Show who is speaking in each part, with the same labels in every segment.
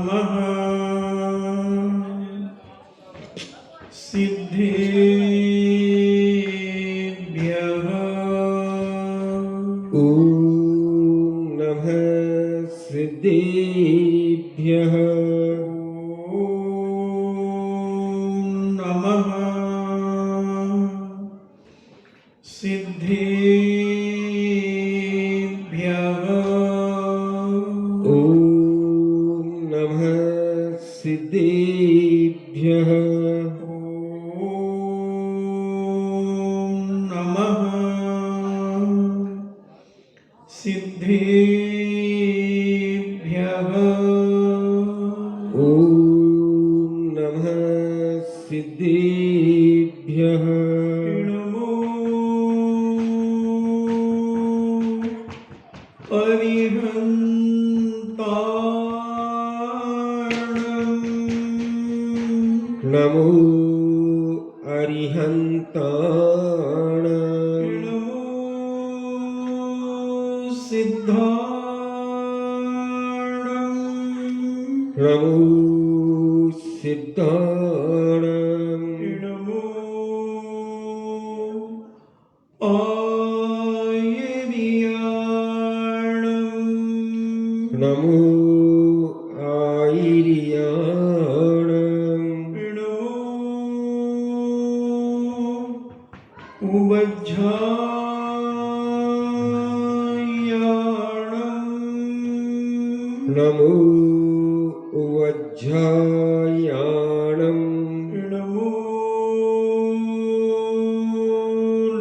Speaker 1: नमः सिद्धेभ्यः।
Speaker 2: ॐ नमः सिद्धेभ्यः।
Speaker 1: ॐ नमः सिद्धेभ्यः।
Speaker 2: ॐ नमः सिद्धेभ्यः।
Speaker 1: सिद्धेभ्यः।
Speaker 2: ॐ नमः सिद्धेभ्यः।
Speaker 1: नमो अरिहन्ताणम्।
Speaker 2: नमो अरिहन्ताणाम्।
Speaker 1: नमो सिद्धाणम्।
Speaker 2: नमो सिद्धाणाम्।
Speaker 1: नमो आयर्याणम्।
Speaker 2: नमो आयर्याणाम्।
Speaker 1: नमो उवज्झायाणम्।
Speaker 2: नमो उवज्झायाणम्।
Speaker 1: नमो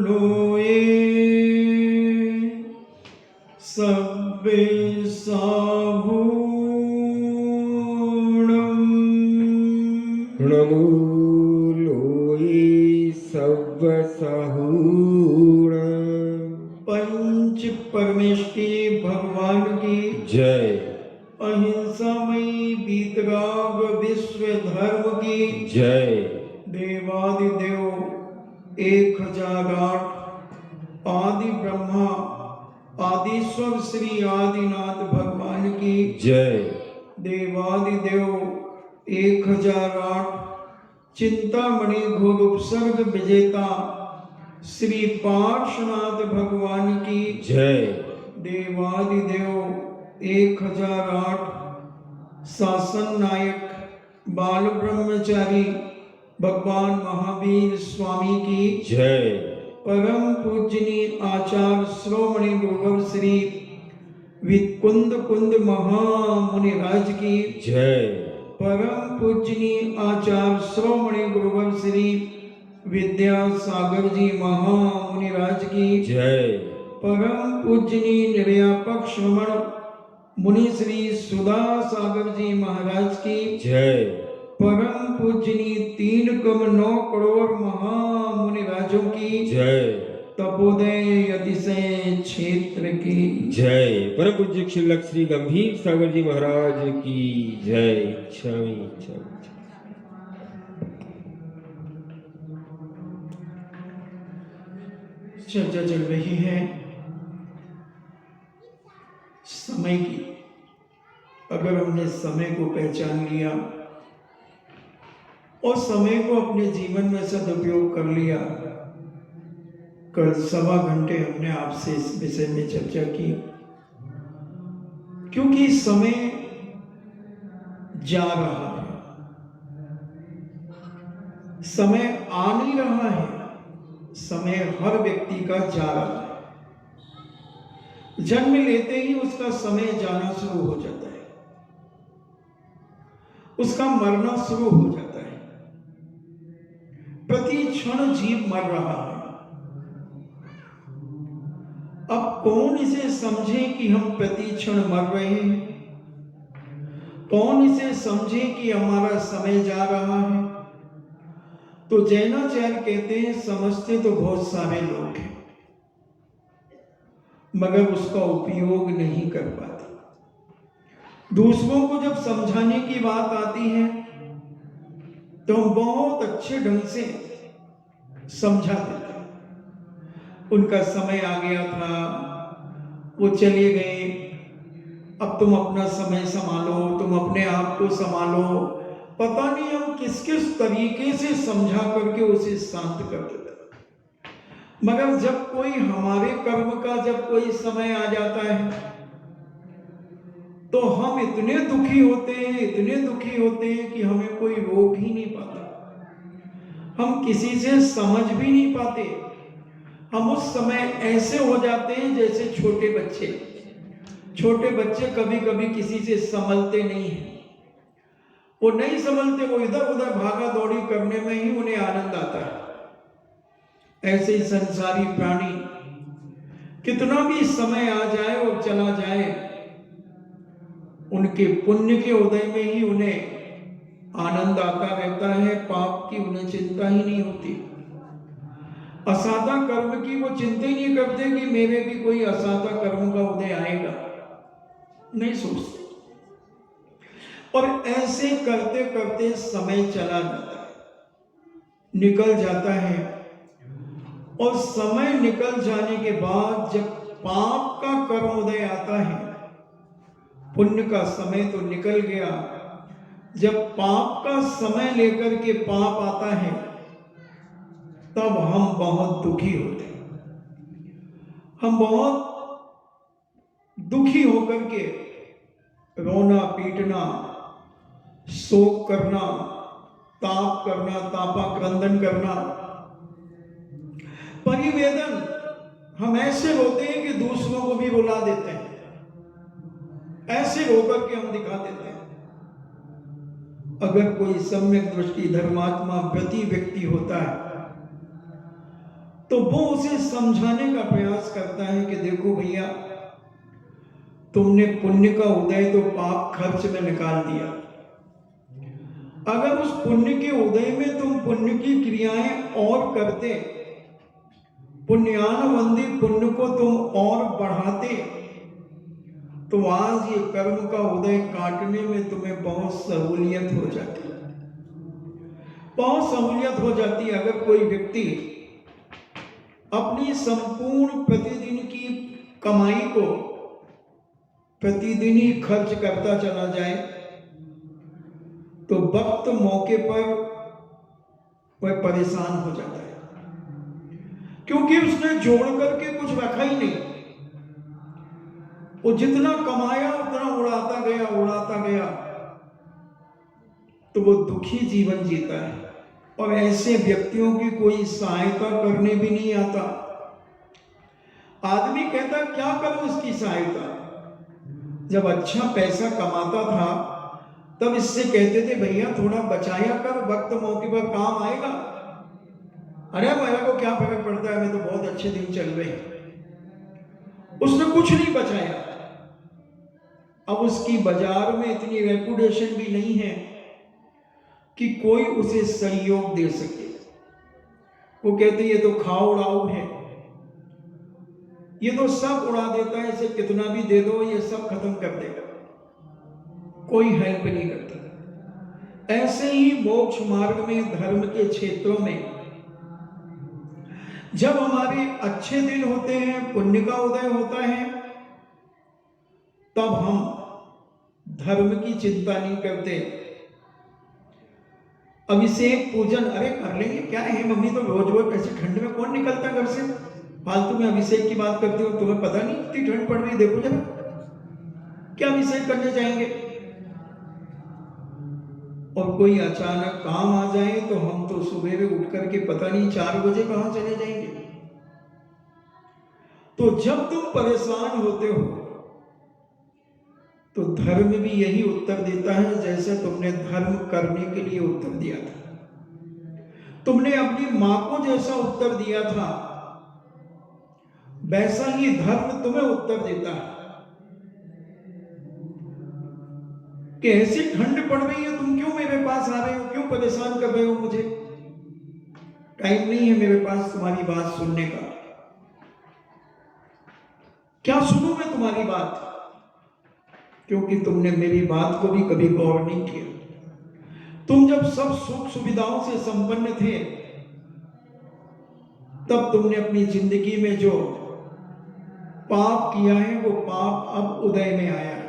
Speaker 1: लोये सव्वेसाभूणम्।
Speaker 2: नमो लोये सव्वसाहूणाम्।
Speaker 1: पंच परमेष्टि भगवान की
Speaker 2: जय।
Speaker 1: अहिंसामयी वीतराग विश्व धर्म की
Speaker 2: जय।
Speaker 1: देवादिदेव 1008 आदि ब्रह्मा आदिश्वर श्री आदिनाथ भगवान की
Speaker 2: जय।
Speaker 1: देवादिदेव 1008 चिंतामणि घोर उपसर्ग विजेता श्री पार्श्वनाथ भगवान की
Speaker 2: जय।
Speaker 1: देवादिदेव 1008 शासन नायक बाल ब्रह्मचारी भगवान महावीर स्वामी की
Speaker 2: जय।
Speaker 1: परम पूजनीय आचार्य श्रोमणि गुरुवर श्री विकुंद कुंद महामुनिराज की
Speaker 2: जय।
Speaker 1: परम पूजनीय आचार्य श्रोमणि गुरुवर श्री विद्यासागर जी महामुनिराज की
Speaker 2: जय।
Speaker 1: परम पूजनीय निर्यापक श्रमण मुनि श्री सुधा सागर जी महाराज की
Speaker 2: जय।
Speaker 1: परम पूजनीय 3,9 करोड़ महामुनिराजों की
Speaker 2: जय।
Speaker 1: तपोदय अतिशय क्षेत्र की
Speaker 2: जय। परम पूज्य क्षिलक श्री गंभीर सागर जी महाराज की जय। क्षमी
Speaker 1: चर्चा चल रही है समय की। अगर हमने समय को पहचान लिया और समय को अपने जीवन में सदुपयोग कर लिया, कल 1.25 घंटे हमने आपसे इस विषय में चर्चा की, क्योंकि समय जा रहा है, समय आ नहीं रहा है, समय हर व्यक्ति का जा रहा है। जन्म लेते ही उसका समय जाना शुरू हो जाता है, उसका मरना शुरू हो जाता है। प्रति क्षण जीव मर रहा है। अब कौन इसे समझे कि हम प्रति क्षण मर रहे हैं? कौन इसे समझे कि हमारा समय जा रहा है? तो जैनाचार्य कहते हैं समझते तो बहुत सारे लोग हैं, मगर उसका उपयोग नहीं कर पाते। दूसरों को जब समझाने की बात आती है तो हम बहुत अच्छे ढंग से समझा देते हैं। उनका समय आ गया था, वो चले गए, अब तुम अपना समय संभालो, तुम अपने आप को संभालो। पता नहीं हम किस किस तरीके से समझा करके उसे शांत कर देते हैं। मगर जब कोई हमारे कर्म का जब कोई समय आ जाता है तो हम इतने दुखी होते हैं, इतने दुखी होते हैं कि हमें कोई रोक ही नहीं पाता, हम किसी से समझ भी नहीं पाते। हम उस समय ऐसे हो जाते हैं जैसे छोटे बच्चे। छोटे बच्चे कभी कभी किसी से संभलते नहीं हैं, वो नहीं संभलते, वो इधर उधर भागा दौड़ी करने में ही उन्हें आनंद आता है। ऐसे ही संसारी प्राणी कितना भी समय आ जाए और चला जाए, उनके पुण्य के उदय में ही उन्हें आनंद आता रहता है, पाप की उन्हें चिंता ही नहीं होती। असाधा कर्म की वो चिंता ही नहीं करते कि मेरे भी कोई असाधा कर्म का उदय आएगा, नहीं सोचते। और ऐसे करते करते समय चला जाता है, निकल जाता है। और समय निकल जाने के बाद जब पाप का कर्म उदय आता है, पुण्य का समय तो निकल गया, जब पाप का समय लेकर के पाप आता है तब हम बहुत दुखी होते हैं। हम बहुत दुखी होकर के रोना पीटना, शोक करना, ताप करना, तापा क्रंदन करना, परिवेदन, हम ऐसे रोते हैं कि दूसरों को भी रुला देते हैं, ऐसे रोकर के हम दिखा देते हैं। अगर कोई सम्यक दृष्टि धर्मात्मा व्रती व्यक्ति होता है तो वो उसे समझाने का प्रयास करता है कि देखो भैया, तुमने पुण्य का उदय तो पाप खर्च में निकाल दिया। अगर उस पुण्य के उदय में तुम पुण्य की क्रियाएं और करते, पुण्यानुबंधी पुण्य को तुम और बढ़ाते, तो आज ये कर्म का उदय काटने में तुम्हें बहुत सहूलियत हो जाती, बहुत सहूलियत हो जाती। अगर कोई व्यक्ति अपनी संपूर्ण प्रतिदिन की कमाई को प्रतिदिन ही खर्च करता चला जाए तो वक्त मौके पर वह परेशान हो जाता है, क्योंकि उसने जोड़ करके कुछ रखा ही नहीं। वो जितना कमाया उतना उड़ाता गया, उड़ाता गया, तो वो दुखी जीवन जीता है। और ऐसे व्यक्तियों की कोई सहायता करने भी नहीं आता। आदमी कहता क्या करूं इसकी सहायता। जब अच्छा पैसा कमाता था तब इससे कहते थे भैया थोड़ा बचाया कर, वक्त मौके पर काम आएगा। अरे मेरे को क्या फर्क पड़ता है, मैं तो बहुत अच्छे दिन चल रहे हैं। उसने कुछ नहीं बचाया। अब उसकी बाजार में इतनी रेपुटेशन भी नहीं है कि कोई उसे सहयोग दे सके। वो कहते ये तो खाओ उड़ाऊ है, ये तो सब उड़ा देता है, इसे कितना भी दे दो ये सब खत्म कर देगा, कोई हेल्प नहीं करता। ऐसे ही मोक्ष मार्ग में, धर्म के क्षेत्रों में जब हमारे अच्छे दिन होते हैं, पुण्य का उदय होता है, तब हम धर्म की चिंता नहीं करते। अभिषेक पूजन अरे कर लेंगे, क्या है मम्मी, तो रोज रोज ऐसे ठंड में कौन निकलता घर से, फालतू में अभिषेक की बात करती हो, तुम्हें पता नहीं इतनी ठंड पड़ रही, देखो जरा क्या अभिषेक करने जाएंगे। और कोई अचानक काम आ जाए तो हम तो सुबह उठ करके पता नहीं 4 बजे कहां चले जाएंगे। तो जब तुम परेशान होते हो तो धर्म भी यही उत्तर देता है जैसे तुमने धर्म करने के लिए उत्तर दिया था। तुमने अपनी मां को जैसा उत्तर दिया था वैसा ही धर्म तुम्हें उत्तर देता है कि ऐसी ठंड पड़ रही है, तुम क्यों मेरे पास आ रहे हो, क्यों परेशान कर रहे हो मुझे, टाइम नहीं है मेरे पास तुम्हारी बात सुनने का। क्या सुनूं मैं तुम्हारी बात, क्योंकि तुमने मेरी बात को भी कभी गौर नहीं किया। तुम जब सब सुख सुविधाओं से संपन्न थे तब तुमने अपनी जिंदगी में जो पाप किया है वो पाप अब उदय में आया है।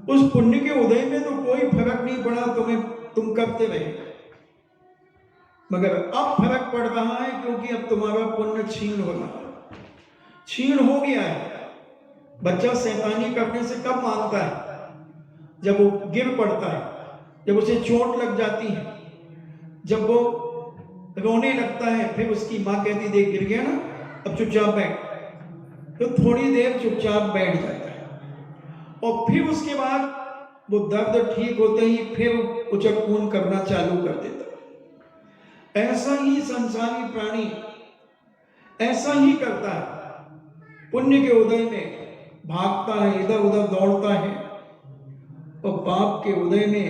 Speaker 1: उस पुण्य के उदय में तो कोई फर्क नहीं पड़ा, तुम करते रहे, मगर अब फर्क पड़ रहा है क्योंकि अब तुम्हारा पुण्य छीन हो रहा है, छीन हो गया है। बच्चा शैतानी करने से कब मानता है? जब वो गिर पड़ता है, जब उसे चोट लग जाती है, जब वो रोने लगता है, फिर उसकी माँ कहती देख गिर गया ना, अब चुपचाप बैठ, तो थोड़ी देर चुपचाप बैठ जाता है और फिर उसके बाद वो दर्द ठीक होते ही फिर उचक कूद करना चालू कर देता है। ऐसा ही संसारी प्राणी ऐसा ही करता है, पुण्य के उदय में भागता है, इधर उधर दौड़ता है और पाप के उदय में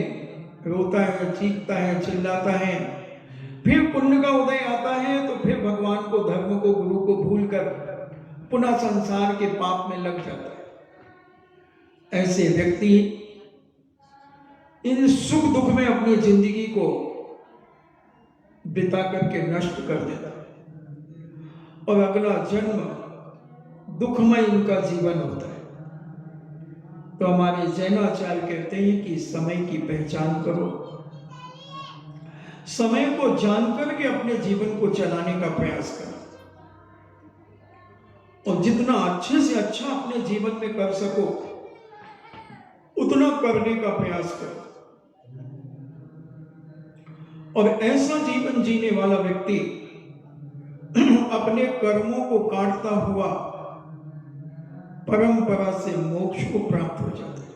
Speaker 1: रोता है, चीखता है, चिल्लाता है। फिर पुण्य का उदय आता है तो फिर भगवान को, धर्म को, गुरु को भूलकर पुनः संसार के पाप में लग जाता है। ऐसे व्यक्ति इन सुख दुख में अपनी जिंदगी को बिता करके नष्ट कर देता है और अगला जन्म दुखमय इनका जीवन होता है। तो हमारे जैनाचार्य कहते हैं कि समय की पहचान करो, समय को जानकर के अपने जीवन को चलाने का प्रयास करो और जितना अच्छे से अच्छा अपने जीवन में कर सको उतना करने का प्रयास करो। और ऐसा जीवन जीने वाला व्यक्ति अपने कर्मों को काटता हुआ परंपरा से मोक्ष को प्राप्त हो जाता है,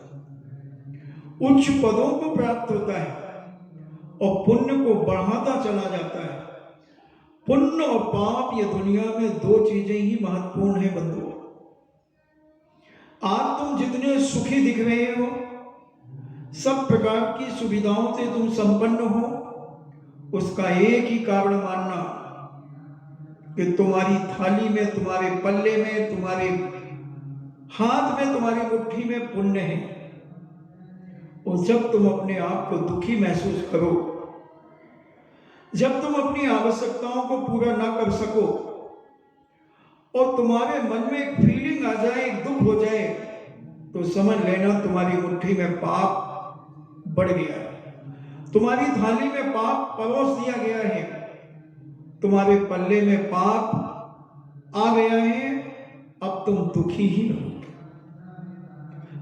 Speaker 1: उच्च पदों को प्राप्त होता है और पुण्य को बढ़ाता चला जाता है। पुण्य और पाप ये दुनिया में दो चीजें ही महत्वपूर्ण है बंधुओं। आज तुम जितने सुखी दिख रहे हो, सब प्रकार की सुविधाओं से तुम संपन्न हो, उसका एक ही कारण मानना कि तुम्हारी थाली में, तुम्हारे पल्ले में, तुम्हारे हाथ में, तुम्हारी मुट्ठी में पुण्य है। और जब तुम अपने आप को दुखी महसूस करो, जब तुम अपनी आवश्यकताओं को पूरा ना कर सको और तुम्हारे मन में एक फीलिंग आ जाए, एक दुख हो जाए, तो समझ लेना तुम्हारी मुट्ठी में पाप बढ़ गया है, तुम्हारी थाली में पाप परोस दिया गया है, तुम्हारे पल्ले में पाप आ गया है। अब तुम दुखी ही रहोगे।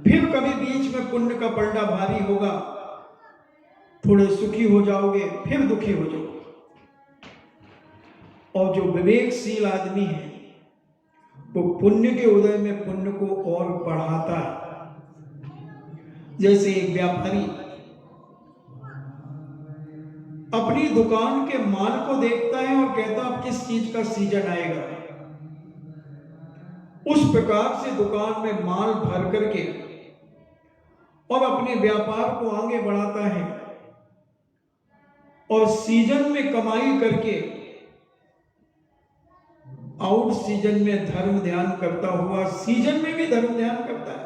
Speaker 1: फिर कभी बीच में पुण्य का पलड़ा भारी होगा, थोड़े सुखी हो जाओगे, फिर दुखी हो जाओगे। और जो विवेकशील आदमी है वो पुण्य के उदय में पुण्य को और बढ़ाता है। जैसे एक व्यापारी अपनी दुकान के माल को देखता है और कहता अब किस चीज का सीजन आएगा, उस प्रकार से दुकान में माल भर करके और अपने व्यापार को आगे बढ़ाता है और सीजन में कमाई करके आउट सीजन में धर्म ध्यान करता हुआ सीजन में भी धर्म ध्यान करता है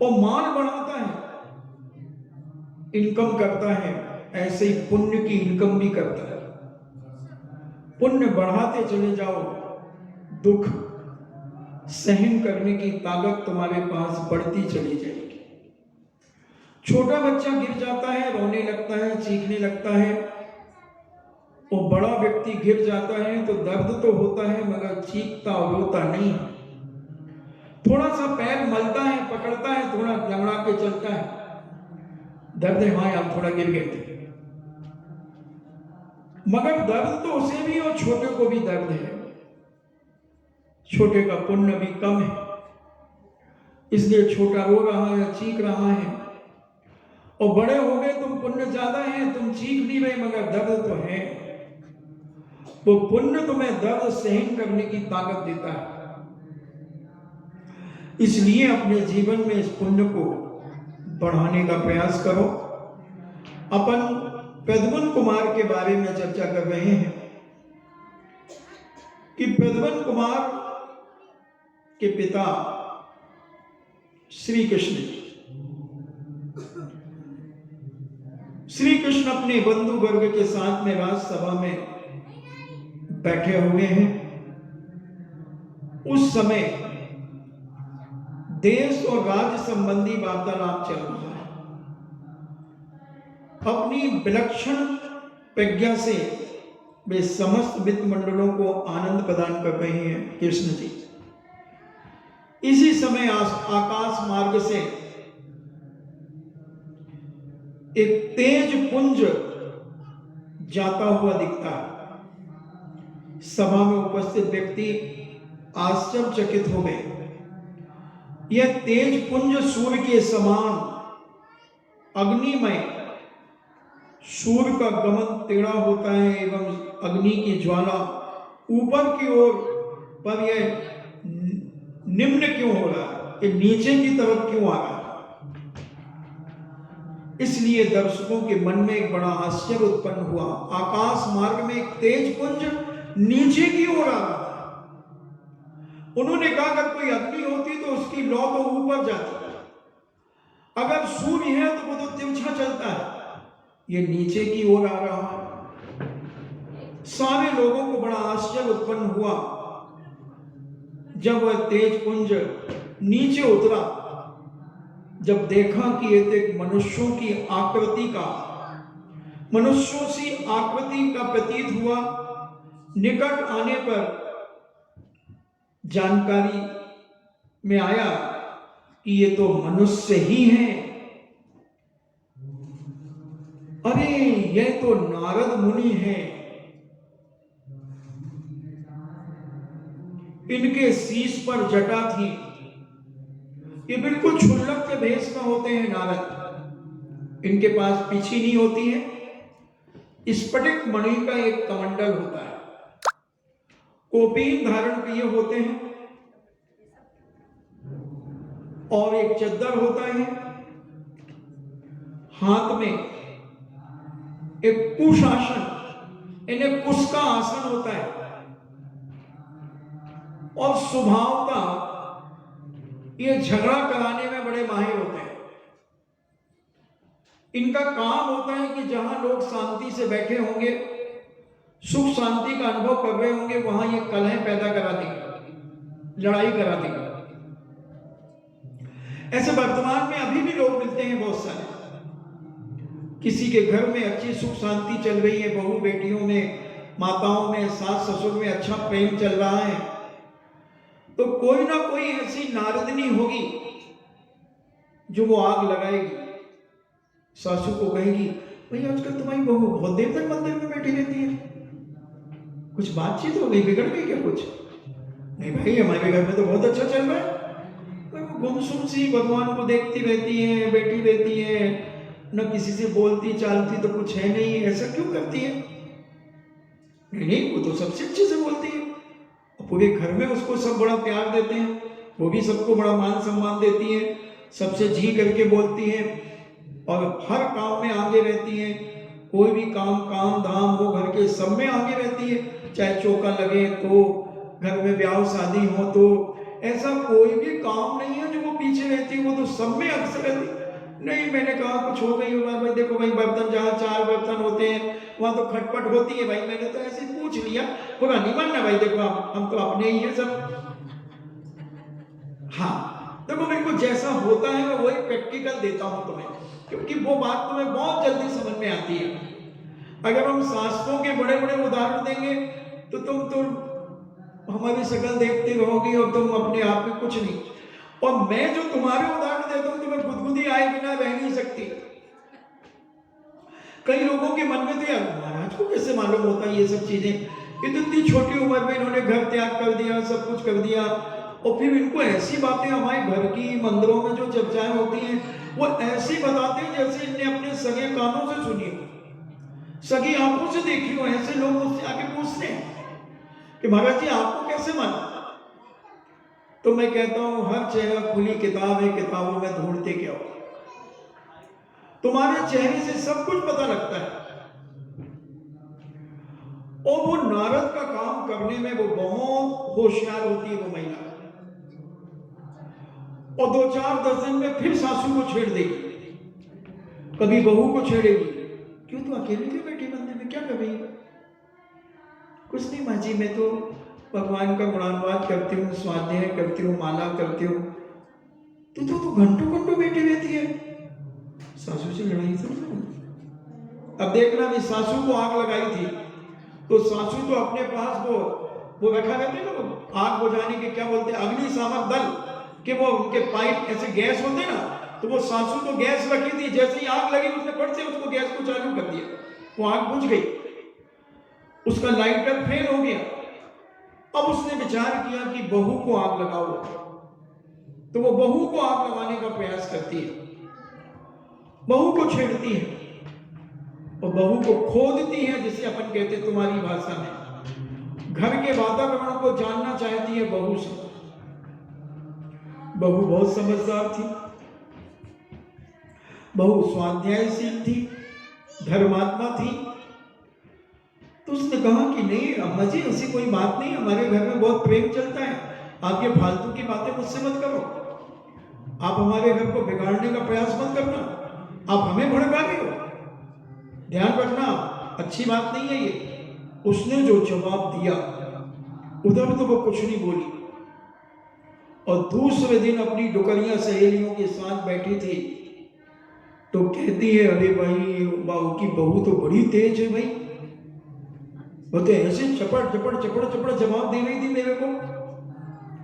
Speaker 1: और माल बढ़ाता है, इनकम करता है। ऐसे ही पुण्य की इनकम भी करता है। पुण्य बढ़ाते चले जाओ, दुख सहन करने की ताकत तुम्हारे पास बढ़ती चली जाएगी। छोटा बच्चा गिर जाता है, रोने लगता है, चीखने लगता है, और बड़ा व्यक्ति गिर जाता है तो दर्द तो होता है मगर चीखता और रोता नहीं। थोड़ा सा पैर मलता है, पकड़ता है, थोड़ा लंगड़ा के चलता है, दर्द है, हाँ आप थोड़ा गिर गए थे, मगर दर्द तो उसे भी और छोटे को भी दर्द है। छोटे का पुण्य भी कम है, इसलिए छोटा रो रहा है, चीख रहा है। और बड़े हो गए, तुम पुण्य ज्यादा है, तुम चीख नहीं रहे मगर दर्द तो है। वो पुण्य तुम्हें दर्द सहन करने की ताकत देता है। इसलिए अपने जीवन में इस पुण्य को बढ़ाने का प्रयास करो। अपन प्रद्युम्न कुमार के बारे में चर्चा कर रहे हैं कि प्रद्युम्न कुमार के पिता श्री कृष्ण अपने बंधु वर्ग के साथ में राजसभा में बैठे हुए हैं। उस समय देश और राज्य संबंधी वार्तालाप चल रहा है। अपनी विलक्षण प्रज्ञा से वे समस्त वित्त मंडलों को आनंद प्रदान कर रहे हैं कृष्ण जी। इसी समय आकाश मार्ग से एक तेज पुंज जाता हुआ दिखता है। सभा में उपस्थित व्यक्ति आश्चर्यचकित हो गए। यह तेज पुंज सूर्य के समान अग्निमय, सूर्य का गमन टेढ़ा होता है एवं अग्नि की ज्वाला ऊपर की ओर, पर यह निम्न क्यों हो रहा है, ये नीचे की तरफ क्यों आ रहा है? इसलिए दर्शकों के मन में एक बड़ा आश्चर्य उत्पन्न हुआ। आकाश मार्ग में एक तेज पुंज नीचे की ओर आ रहा है। उन्होंने कहा अगर कोई अग्नि होती तो उसकी लौ तो ऊपर जाती, अगर सूर्य है तो वो तो तिरछा चलता है, ये नीचे की ओर आ रहा है। सारे लोगों को बड़ा आश्चर्य उत्पन्न हुआ जब वह तेज पुंज नीचे उतरा। जब देखा कि ये एक मनुष्यों की आकृति का, मनुष्यों सी आकृति का प्रतीत हुआ। निकट आने पर जानकारी में आया कि ये तो मनुष्य ही हैं। अरे ये तो नारद मुनि हैं। इनके शीश पर जटा थी। ये बिल्कुल क्षुल्लक के भेष में होते हैं नारद। इनके पास पीछी नहीं होती है। स्फटिक मणि का एक कमंडल होता है। कोपीन धारण किए होते हैं और एक चद्दर होता है। हाथ में एक कुश आसन, इन्हें कुश का आसन होता है। और स्वभावतः ये झगड़ा कराने में बड़े माहिर होते हैं। इनका काम होता है कि जहां लोग शांति से बैठे होंगे, सुख शांति का अनुभव कर रहे होंगे, वहां ये कलह पैदा करा देंगे, लड़ाई करा देंगे। ऐसे वर्तमान में अभी भी लोग मिलते हैं बहुत सारे। किसी के घर में अच्छी सुख शांति चल रही है, बहू बेटियों में, माताओं में, सास ससुर में अच्छा प्रेम चल रहा है, तो कोई ना कोई ऐसी नारदनी होगी जो वो आग लगाएगी। सासू को कहेगी, भाई आजकल तुम्हारी बहू बहुत देर तक मंदिर में बैठी रहती है, कुछ बातचीत हो गई, बिगड़ गई क्या कुछ? नहीं भाई, हमारे घर में तो बहुत अच्छा चल रहा है। वो गुमसुम सी भगवान को देखती रहती है, बैठी रहती है, न किसी से बोलती चालती तो कुछ है नहीं, ऐसा क्यों करती है? नहीं, वो तो सबसे अच्छे से बोलती है। पूरे घर में उसको सब बड़ा प्यार देते हैं, वो भी सबको बड़ा मान सम्मान देती है, सबसे जी करके बोलती है और हर काम में आगे रहती है। कोई भी काम धाम हो घर के, सब में आगे रहती है। चाहे चौका लगे तो, घर में ब्याह शादी हो तो, ऐसा कोई भी काम नहीं है जो वो पीछे रहती है, वो तो सब में अक्सर रहती है। नहीं, मैंने कहा कुछ हो गई होगा भाई, देखो भाई बर्तन, जहाँ 4 बर्तन होते हैं वहां तो खटपट होती है भाई, मैंने तो ऐसे पूछ लिया, पूरा नहीं मानना भाई, देखो हम तो अपने ही हैं सब। हाँ देखो, मेरे को जैसा होता है मैं वही प्रैक्टिकल देता हूं तुम्हें, क्योंकि वो बात तुम्हें बहुत जल्दी समझ में आती है। अगर हम शास्त्रों के बड़े बड़े उदाहरण देंगे तो तुम तो हमारी शक्ल देखते रहोगी और तुम अपने आप में कुछ नहीं। और मैं जो तुम्हारे उदाहरण देता हूं, तुम्हें गुदगुदी आए बिना रह नहीं सकती। कई लोगों के मन में तो यार महाराज को कैसे मालूम होता है ये सब चीजें, इतनी छोटी उम्र में इन्होंने घर त्याग कर दिया, सब कुछ कर दिया, और फिर इनको ऐसी बातें हमारे घर की मंदिरों में जो चर्चाएं होती हैं वो ऐसी बताते हैं जैसे इनने अपने सगे कानों से सुनी हो, सगी आंखों से देखी हो। ऐसे लोग मुझसे आके पूछते हैं कि महाराज जी आपको कैसे मालूम? तो मैं कहता हूं हर चेहरा खुली किताब है, किताबों में ढूंढते क्या हो? तुम्हारे चेहरे से सब कुछ पता लगता है। और वो नारद का काम करने में वो बहुत होशियार होती है वो महिला, और 2-4 दिन में फिर सासू को छेड़ देगी, कभी बहू को छेड़ेगी। क्यों तू अकेली क्यों बैठी मंदिर में, क्या कर रही है? कुछ नहीं माँ जी, मैं तो भगवान का गुणानुवाद करती हूँ, स्वाध्याय करती हूँ, माला करती हूँ। तो घंटों घंटों बैठी रहती है, सासू से लड़ाई समझो। अब देखना भी सासू को आग लगाई थी तो सासू तो अपने पास वो रखा रहते ना, वो आग बुझाने के क्या बोलते हैं, अग्निशामक दल के, वो उनके पाइप ऐसे गैस होते ना, तो वो सासू तो गैस रखी थी, जैसे ही आग लगी उसने फट से उसको गैस को चालू कर दिया, वो आग बुझ गई, उसका लाइटर फेल हो गया। अब उसने विचार किया कि बहू को आग लगाओ, तो वो बहू को आग लगाने का प्रयास करती है, बहू को छेड़ती है और बहू को खोदती है, जिसे अपन कहते तुम्हारी भाषा में, घर के वातावरण को जानना चाहती है बहू से। बहू बहुत समझदार थी, बहू स्वाध्यायशील थी, धर्मात्मा थी, तो उसने कहा कि नहीं अम्मा जी ऐसी कोई बात नहीं, हमारे घर में बहुत प्रेम चलता है, आप ये फालतू की बातें मुझसे मत करो, आप हमारे घर को बिगाड़ने का प्रयास मत करना, आप हमें भड़का रहे हो, ध्यान रखना अच्छी बात नहीं है ये। उसने जो जवाब दिया उधर तो वो कुछ नहीं बोली, और दूसरे दिन अपनी डुकरिया सहेलियों के साथ बैठी थी तो कहती है अरे भाई बाबू की बहू तो बड़ी तेज है भाई, वो तो ऐसे चपड़ चपड़ चपड़ चपड़ जवाब दे रही थी मेरे को।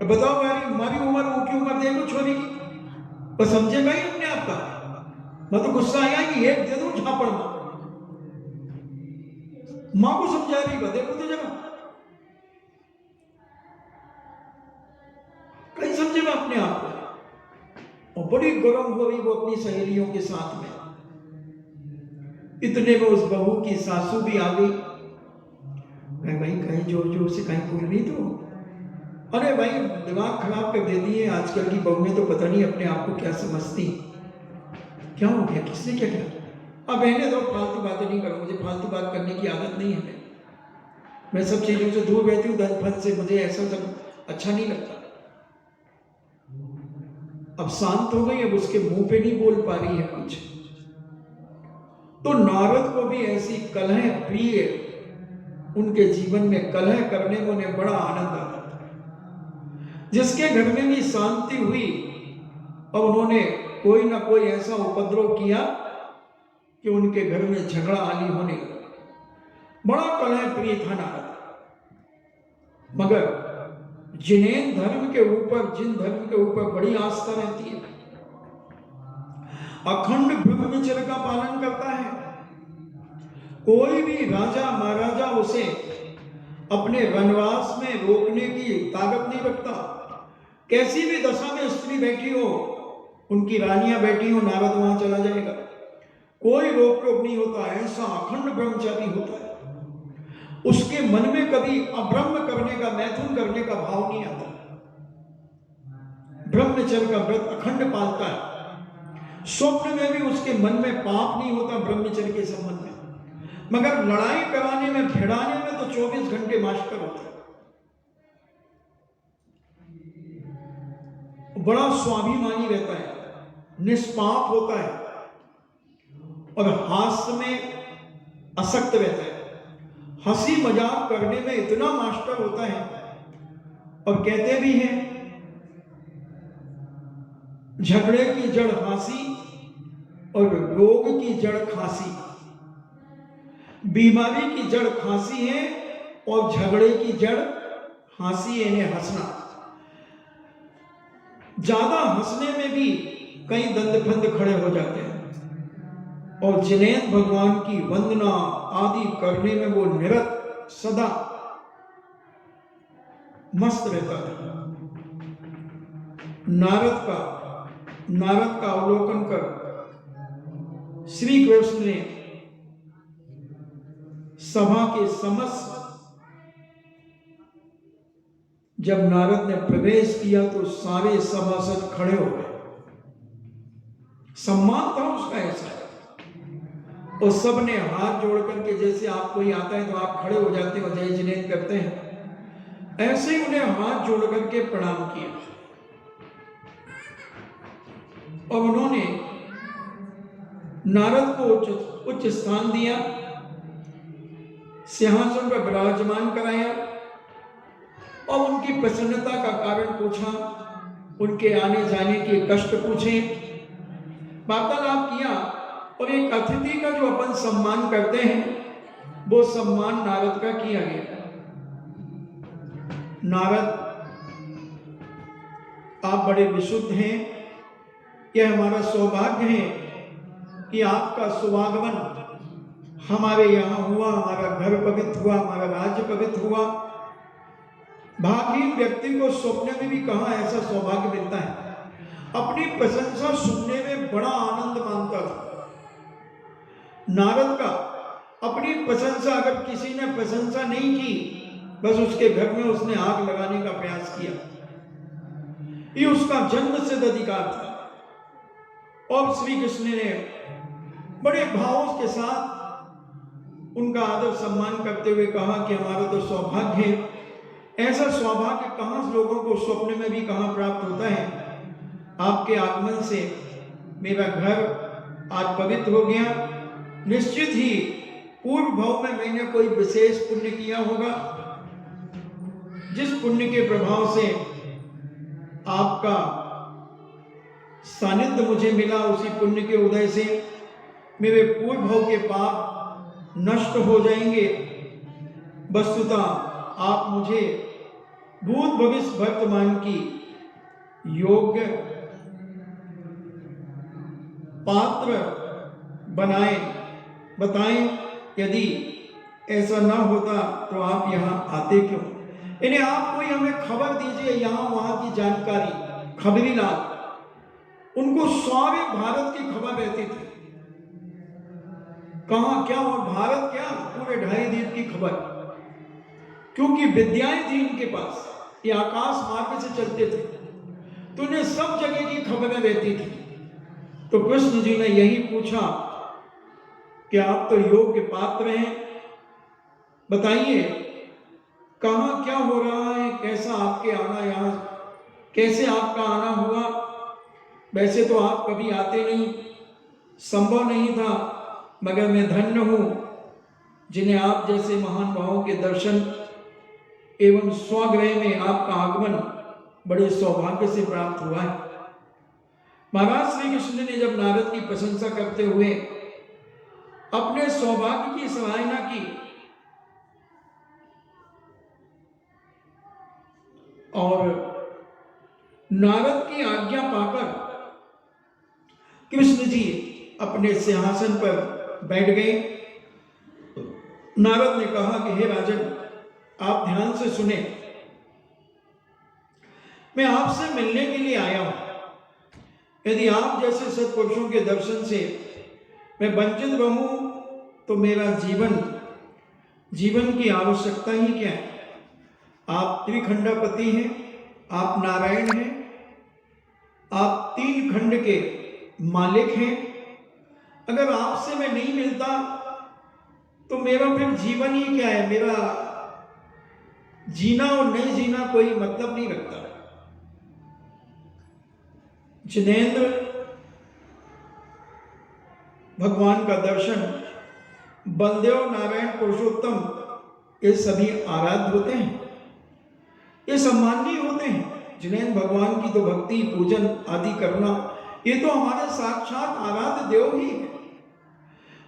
Speaker 1: अब बताओ यार हमारी उम्र वो की उम्र देखो छोरी की, बस समझेगा ही अपने आप का, मैं तो गुस्सा आया कि एक दे दो झापड़ मां को समझा रही है, देखो तो जरा कहीं समझेगा अपने आप को। और बड़ी गर्म हो रही वो अपनी सहेलियों के साथ में, इतने में उस बहू की सासू भी आ गई, भाई कहीं जोर जोर से कहीं बोल रही तो, अरे भाई दिमाग खराब कर देती है आजकल की बहुएं, तो पता नहीं अपने आप को क्या समझती, क्या हो गया किसने क्या किया। अब रहने दो, फालतू बातें नहीं करो, मुझे फालतू बात करने की आदत नहीं है, मैं सब चीजों से दूर रहती हूँ, दर्द फन से मुझे ऐसा सब अच्छा नहीं लगता। अब शांत हो गई, अब उसके मुंह पे नहीं बोल पा रही है कुछ, तो नारद को भी ऐसी कलह प्रिय, उनके जीवन में कलह करने में उन्हें बड़ा आनंद आता था। जिसके घर में भी शांति हुई अब उन्होंने कोई ना कोई ऐसा उपद्रव किया कि उनके घर में झगड़ा आली होने लगा। बड़ा कलह प्रिय था नारद, मगर जिन धर्म के ऊपर बड़ी आस्था रहती है, अखंड ब्रह्मचर्य का पालन करता है, कोई भी राजा महाराजा उसे अपने वनवास में रोकने की ताकत नहीं रखता। कैसी भी दशा में स्त्री बैठी हो, उनकी रानियां बैठी हो, नारद वहां चला जाएगा, कोई रोक टोक नहीं होता, ऐसा अखंड ब्रह्मचारी होता है। उसके मन में कभी अब्रह्म करने का, मैथुन करने का भाव नहीं आता, ब्रह्मचर्य का व्रत अखंड पालता है। स्वप्न में भी उसके मन में पाप नहीं होता ब्रह्मचर्य के संबंध में, मगर लड़ाई कराने में, भिड़ाने में तो 24 घंटे मास्टर होता है। बड़ा स्वाभिमानी रहता है, निष्पाप होता है और हास्य में आसक्त रहता है, हंसी मजाक करने में इतना मास्टर होता है। और कहते भी हैं झगड़े की जड़ हंसी और रोग की जड़ खांसी, बीमारी की जड़ खांसी है और झगड़े की जड़ हंसी है, हंसना। ज्यादा हंसने में भी कई दंड फंद खड़े हो जाते हैं, और जिनेंद्र भगवान की वंदना आदि करने में वो निरत सदा मस्त रहता था। नारद का अवलोकन कर श्री कृष्ण ने सभा के समस्त, जब नारद ने प्रवेश किया तो सारे सभासद खड़े हो गए, सम्मान था उसका ऐसा, और सबने हाथ जोड़ करके, जैसे आप कोई आता है तो आप खड़े हो जाते हो, जय जिनेंद्र करते हैं, ऐसे ही उन्हें हाथ जोड़ करके प्रणाम किया। और उन्होंने नारद को उच्च स्थान दिया, सिंहासन पर विराजमान कराया और उनकी प्रसन्नता का कारण पूछा। उनके आने जाने के कष्ट पूछे, वार्तालाप किया। और एक अतिथि का जो अपन सम्मान करते हैं वो सम्मान नारद का किया गया। नारद, आप बड़े विशुद्ध हैं, यह हमारा सौभाग्य है कि आपका शुभागमन हमारे यहाँ हुआ, हमारा घर पवित्र हुआ, हमारा राज्य पवित्र हुआ। भाग्यहीन व्यक्ति को स्वप्न में भी कहाँ ऐसा सौभाग्य मिलता है। अपनी प्रशंसा सुनने में बड़ा आनंद मानता था नारद का। अपनी प्रशंसा, अगर किसी ने प्रशंसा नहीं की, बस उसके घर में उसने आग लगाने का प्रयास किया। ये उसका जन्म सिद्ध अधिकार था। और श्री कृष्ण ने बड़े भावों के साथ उनका आदर सम्मान करते हुए कहा कि हमारा तो सौभाग्य है, ऐसा सौभाग्य कहाँ लोगों को स्वप्न में भी कहाँ प्राप्त होता है। आपके आगमन से मेरा घर आज पवित्र हो गया। निश्चित ही पूर्व भाव में मैंने कोई विशेष पुण्य किया होगा, जिस पुण्य के प्रभाव से आपका सानिध्य मुझे मिला। उसी पुण्य के उदय से मेरे पूर्व भाव के पाप नष्ट हो जाएंगे। वस्तुतः आप मुझे भूत भविष्य वर्तमान की योग्य पात्र बताएं। यदि ऐसा ना होता तो आप यहाँ आते क्यों? यानी आप कोई हमें खबर दीजिए, यहाँ वहाँ की जानकारी, खबरी लाल। उनको सारे भारत की खबर रहती थी, कहाँ क्या और भारत क्या, पूरे 2.5 द्वीप की खबर, क्योंकि विद्याएं थी इनके पास। ये आकाश मार्ग से चलते थे, तो उन्हें सब जगह की खबरें रहती थी। तो कृष्ण जी ने यही पूछा कि आप तो योग्य पात्र हैं, बताइए कहाँ क्या हो रहा है, कैसा आपके आना, यहाँ कैसे आपका आना हुआ। वैसे तो आप कभी आते नहीं, संभव नहीं था, मगर मैं धन्य हूँ जिन्हें आप जैसे महान भावों के दर्शन एवं स्वगृह में आपका आगमन बड़े सौभाग्य से प्राप्त हुआ है। महाराज श्री कृष्ण ने जब नारद की प्रशंसा करते हुए अपने सौभाग्य की सराहना की और नारद की आज्ञा पाकर कृष्ण जी अपने सिंहासन पर बैठ गए। नारद ने कहा कि हे राजन, आप ध्यान से सुने, मैं आपसे मिलने के लिए आया हूं। यदि आप जैसे सत्पुरुषों के दर्शन से मैं वंचित रहूं तो मेरा जीवन की आवश्यकता ही क्या है। आप त्रिखंडापति हैं, आप नारायण हैं, आप 3 खंड के मालिक हैं। अगर आपसे मैं नहीं मिलता तो मेरा फिर जीवन ही क्या है, मेरा जीना और नहीं जीना कोई मतलब नहीं रखता। जिनेंद्र भगवान का दर्शन, बलदेव, नारायण, पुरुषोत्तम, ये सभी आराध्य होते हैं, ये सम्माननीय होते हैं। जिनेंद्र भगवान की तो भक्ति, पूजन आदि करना, ये तो हमारे साक्षात आराध्य देव ही है।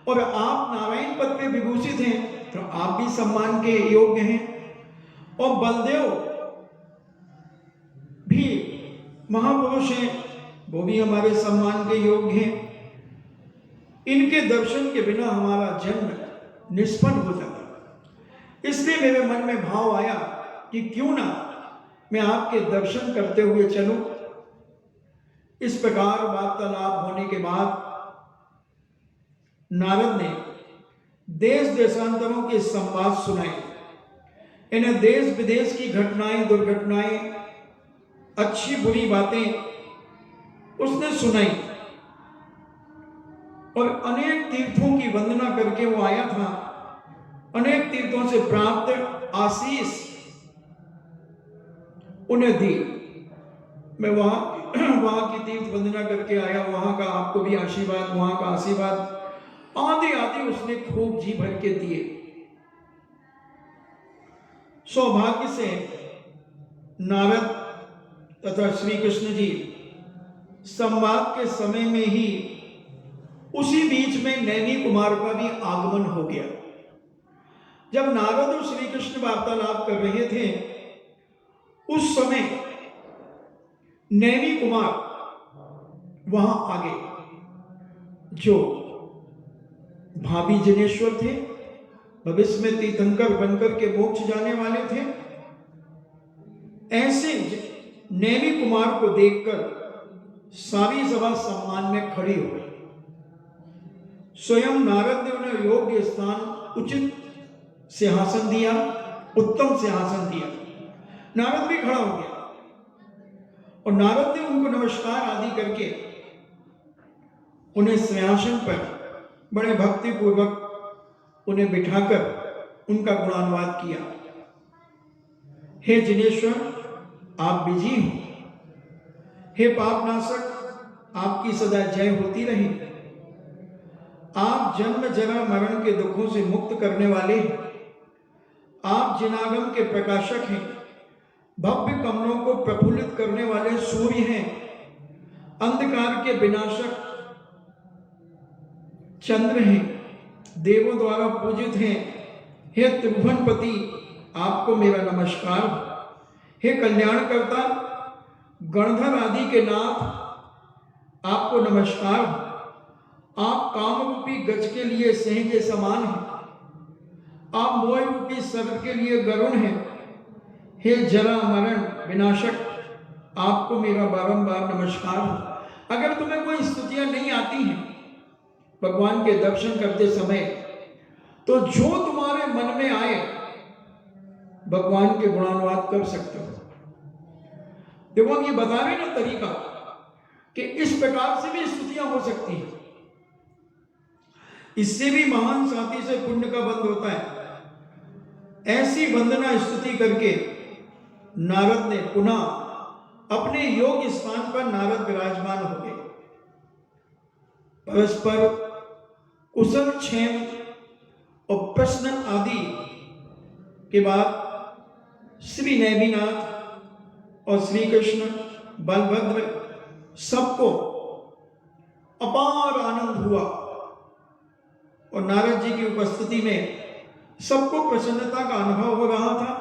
Speaker 1: और आप नारायण पद पे विभूषित हैं तो आप भी सम्मान के योग्य हैं। और बलदेव भी महापुरुष हैं, वो भी हमारे सम्मान के योग्य हैं। इनके दर्शन के बिना हमारा जन्म निष्फल हो जाता। इसलिए मेरे मन में भाव आया कि क्यों ना मैं आपके दर्शन करते हुए चलूं। इस प्रकार वार्तालाप होने के बाद नारद ने देश देशांतरों के संवाद सुनाए। इन्हें देश विदेश की घटनाएं, दुर्घटनाएं, अच्छी बुरी बातें उसने सुनाई। और अनेक तीर्थों की वंदना करके वो आया था। अनेक तीर्थों से प्राप्त आशीष उन्हें दी। मैं वहां की तीर्थ वंदना करके आया, वहां का आपको भी आशीर्वाद, वहां का आशीर्वाद आदि आदि उसने खूब जी भर के दिए। सौभाग्य से नारद तथा श्री कृष्ण जी संवाद के समय में ही उसी बीच में नैमी कुमार का भी आगमन हो गया। जब नारद और श्री कृष्ण वार्तालाप कर रहे थे उस समय नैमी कुमार वहां आगे, जो भावी जिनेश्वर थे, भविष्य में तीर्थंकर बनकर के मोक्ष जाने वाले थे, ऐसे नैमी कुमार को देखकर सारी सभा सम्मान में खड़ी हो गई। स्वयं नारद ने उन्हें योग्य स्थान, उचित सिंहासन दिया, उत्तम सिंहासन दिया। नारद भी खड़ा हो गया और नारद ने उनको नमस्कार आदि करके उन्हें सिंहासन पर बड़े भक्ति पूर्वक उन्हें बिठाकर उनका गुणानुवाद किया। हे जिनेश्वर, आप विजयी हो। हे पापनाशक, आपकी सदा जय होती रहे। आप जन्म जरा मरण के दुखों से मुक्त करने वाले हैं। आप जिनागम के प्रकाशक हैं, भव्य कमलों को प्रफुल्लित करने वाले सूर्य हैं, अंधकार के विनाशक चंद्र हैं, देवों द्वारा पूजित हैं। हे त्रिभुवनपति, आपको मेरा नमस्कार। हे कल्याणकर्ता, गणधर आदि के नाथ, आपको नमस्कार। आप कामरूपी गज के लिए सिंह के समान हैं। आप मोह रूपी सर्प के लिए गरुण हैं। हे जरा मरण विनाशक, आपको मेरा बारंबार नमस्कार। अगर तुम्हें कोई स्तुतियां नहीं आती हैं भगवान के दर्शन करते समय, तो जो तुम्हारे मन में आए भगवान के गुणानुवाद कर सकते हो। देखो, हम ये बता रहे ना तरीका कि इस प्रकार से भी स्तुतियां हो सकती हैं। इससे भी महान साथी से पुण्य का बंध होता है। ऐसी वंदना स्तुति करके नारद ने पुनः अपने योग स्थान पर नारद विराजमान हो गए। परस्पर कुशल क्षेम और प्रश्न आदि के बाद श्री नैमिनाथ और श्री कृष्ण बलभद्र सबको अपार आनंद हुआ और नारद जी की उपस्थिति में सबको प्रसन्नता का अनुभव हो रहा था।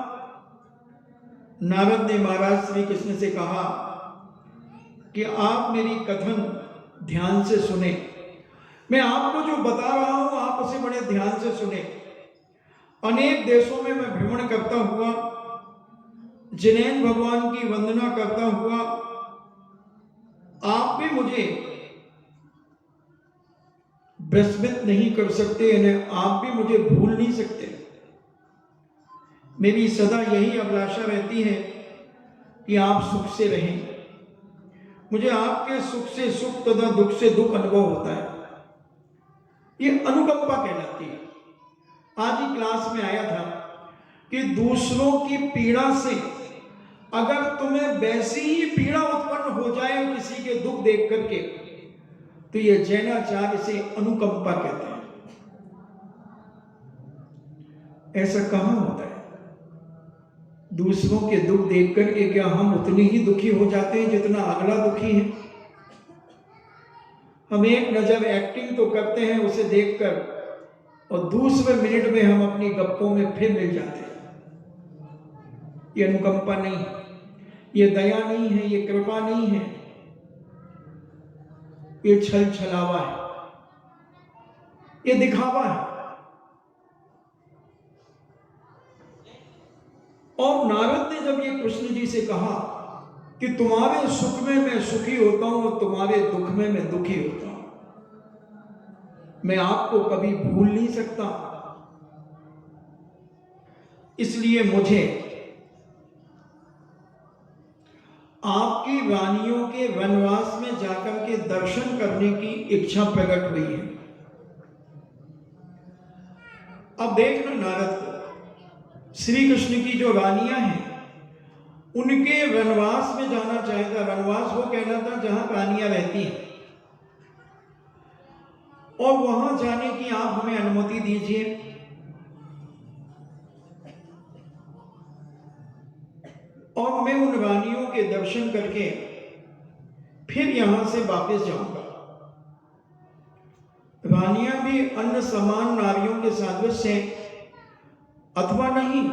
Speaker 1: नारद ने महाराज श्री कृष्ण से कहा कि आप मेरी कथन ध्यान से सुने। मैं आपको जो बता रहा हूं आप उसे बड़े ध्यान से सुने। अनेक देशों में मैं भ्रमण करता हुआ, जिनैन भगवान की वंदना करता हुआ, आप भी मुझे विस्मृत नहीं कर सकते, यानी आप भी मुझे भूल नहीं सकते। मेरी सदा यही अभिलाषा रहती है कि आप सुख से रहें। मुझे आपके सुख से सुख तथा दुख से दुख अनुभव होता है। ये अनुकंपा कहलाती है। आज ही क्लास में आया था कि दूसरों की पीड़ा से अगर तुम्हें वैसी ही पीड़ा उत्पन्न हो जाए किसी के दुख देख करके, तो ये जैनाचार्य से अनुकंपा कहते हैं। ऐसा कहां होता है? दूसरों के दुख देख करके क्या हम उतने ही दुखी हो जाते हैं जितना अगला दुखी है? हम एक नजर एक्टिंग तो करते हैं उसे देखकर, और दूसरे मिनट में हम अपनी गप्पों में फिर मिल जाते हैं। ये अनुकंपा नहीं है, ये दया नहीं है, ये कृपा नहीं है, ये छल छलावा है, ये दिखावा है। और नारद ने जब ये कृष्ण जी से कहा कि तुम्हारे सुख में मैं सुखी होता हूं और तुम्हारे दुख में मैं दुखी होता हूं, मैं आपको कभी भूल नहीं सकता, इसलिए मुझे आपकी रानियों के वनवास में जाकर के दर्शन करने की इच्छा प्रकट हुई है। अब देखना नारद को, श्री कृष्ण की जो रानियां हैं उनके वनवास में जाना चाहता। वनवास वो कहलाता जहां रानियां रहती हैं, और वहां जाने की आप हमें अनुमति दीजिए। और मैं उन रानियों के दर्शन करके फिर यहां से वापस जाऊंगा। रानियां भी अन्य समान नारियों के सादृश्य हैं अथवा नहीं,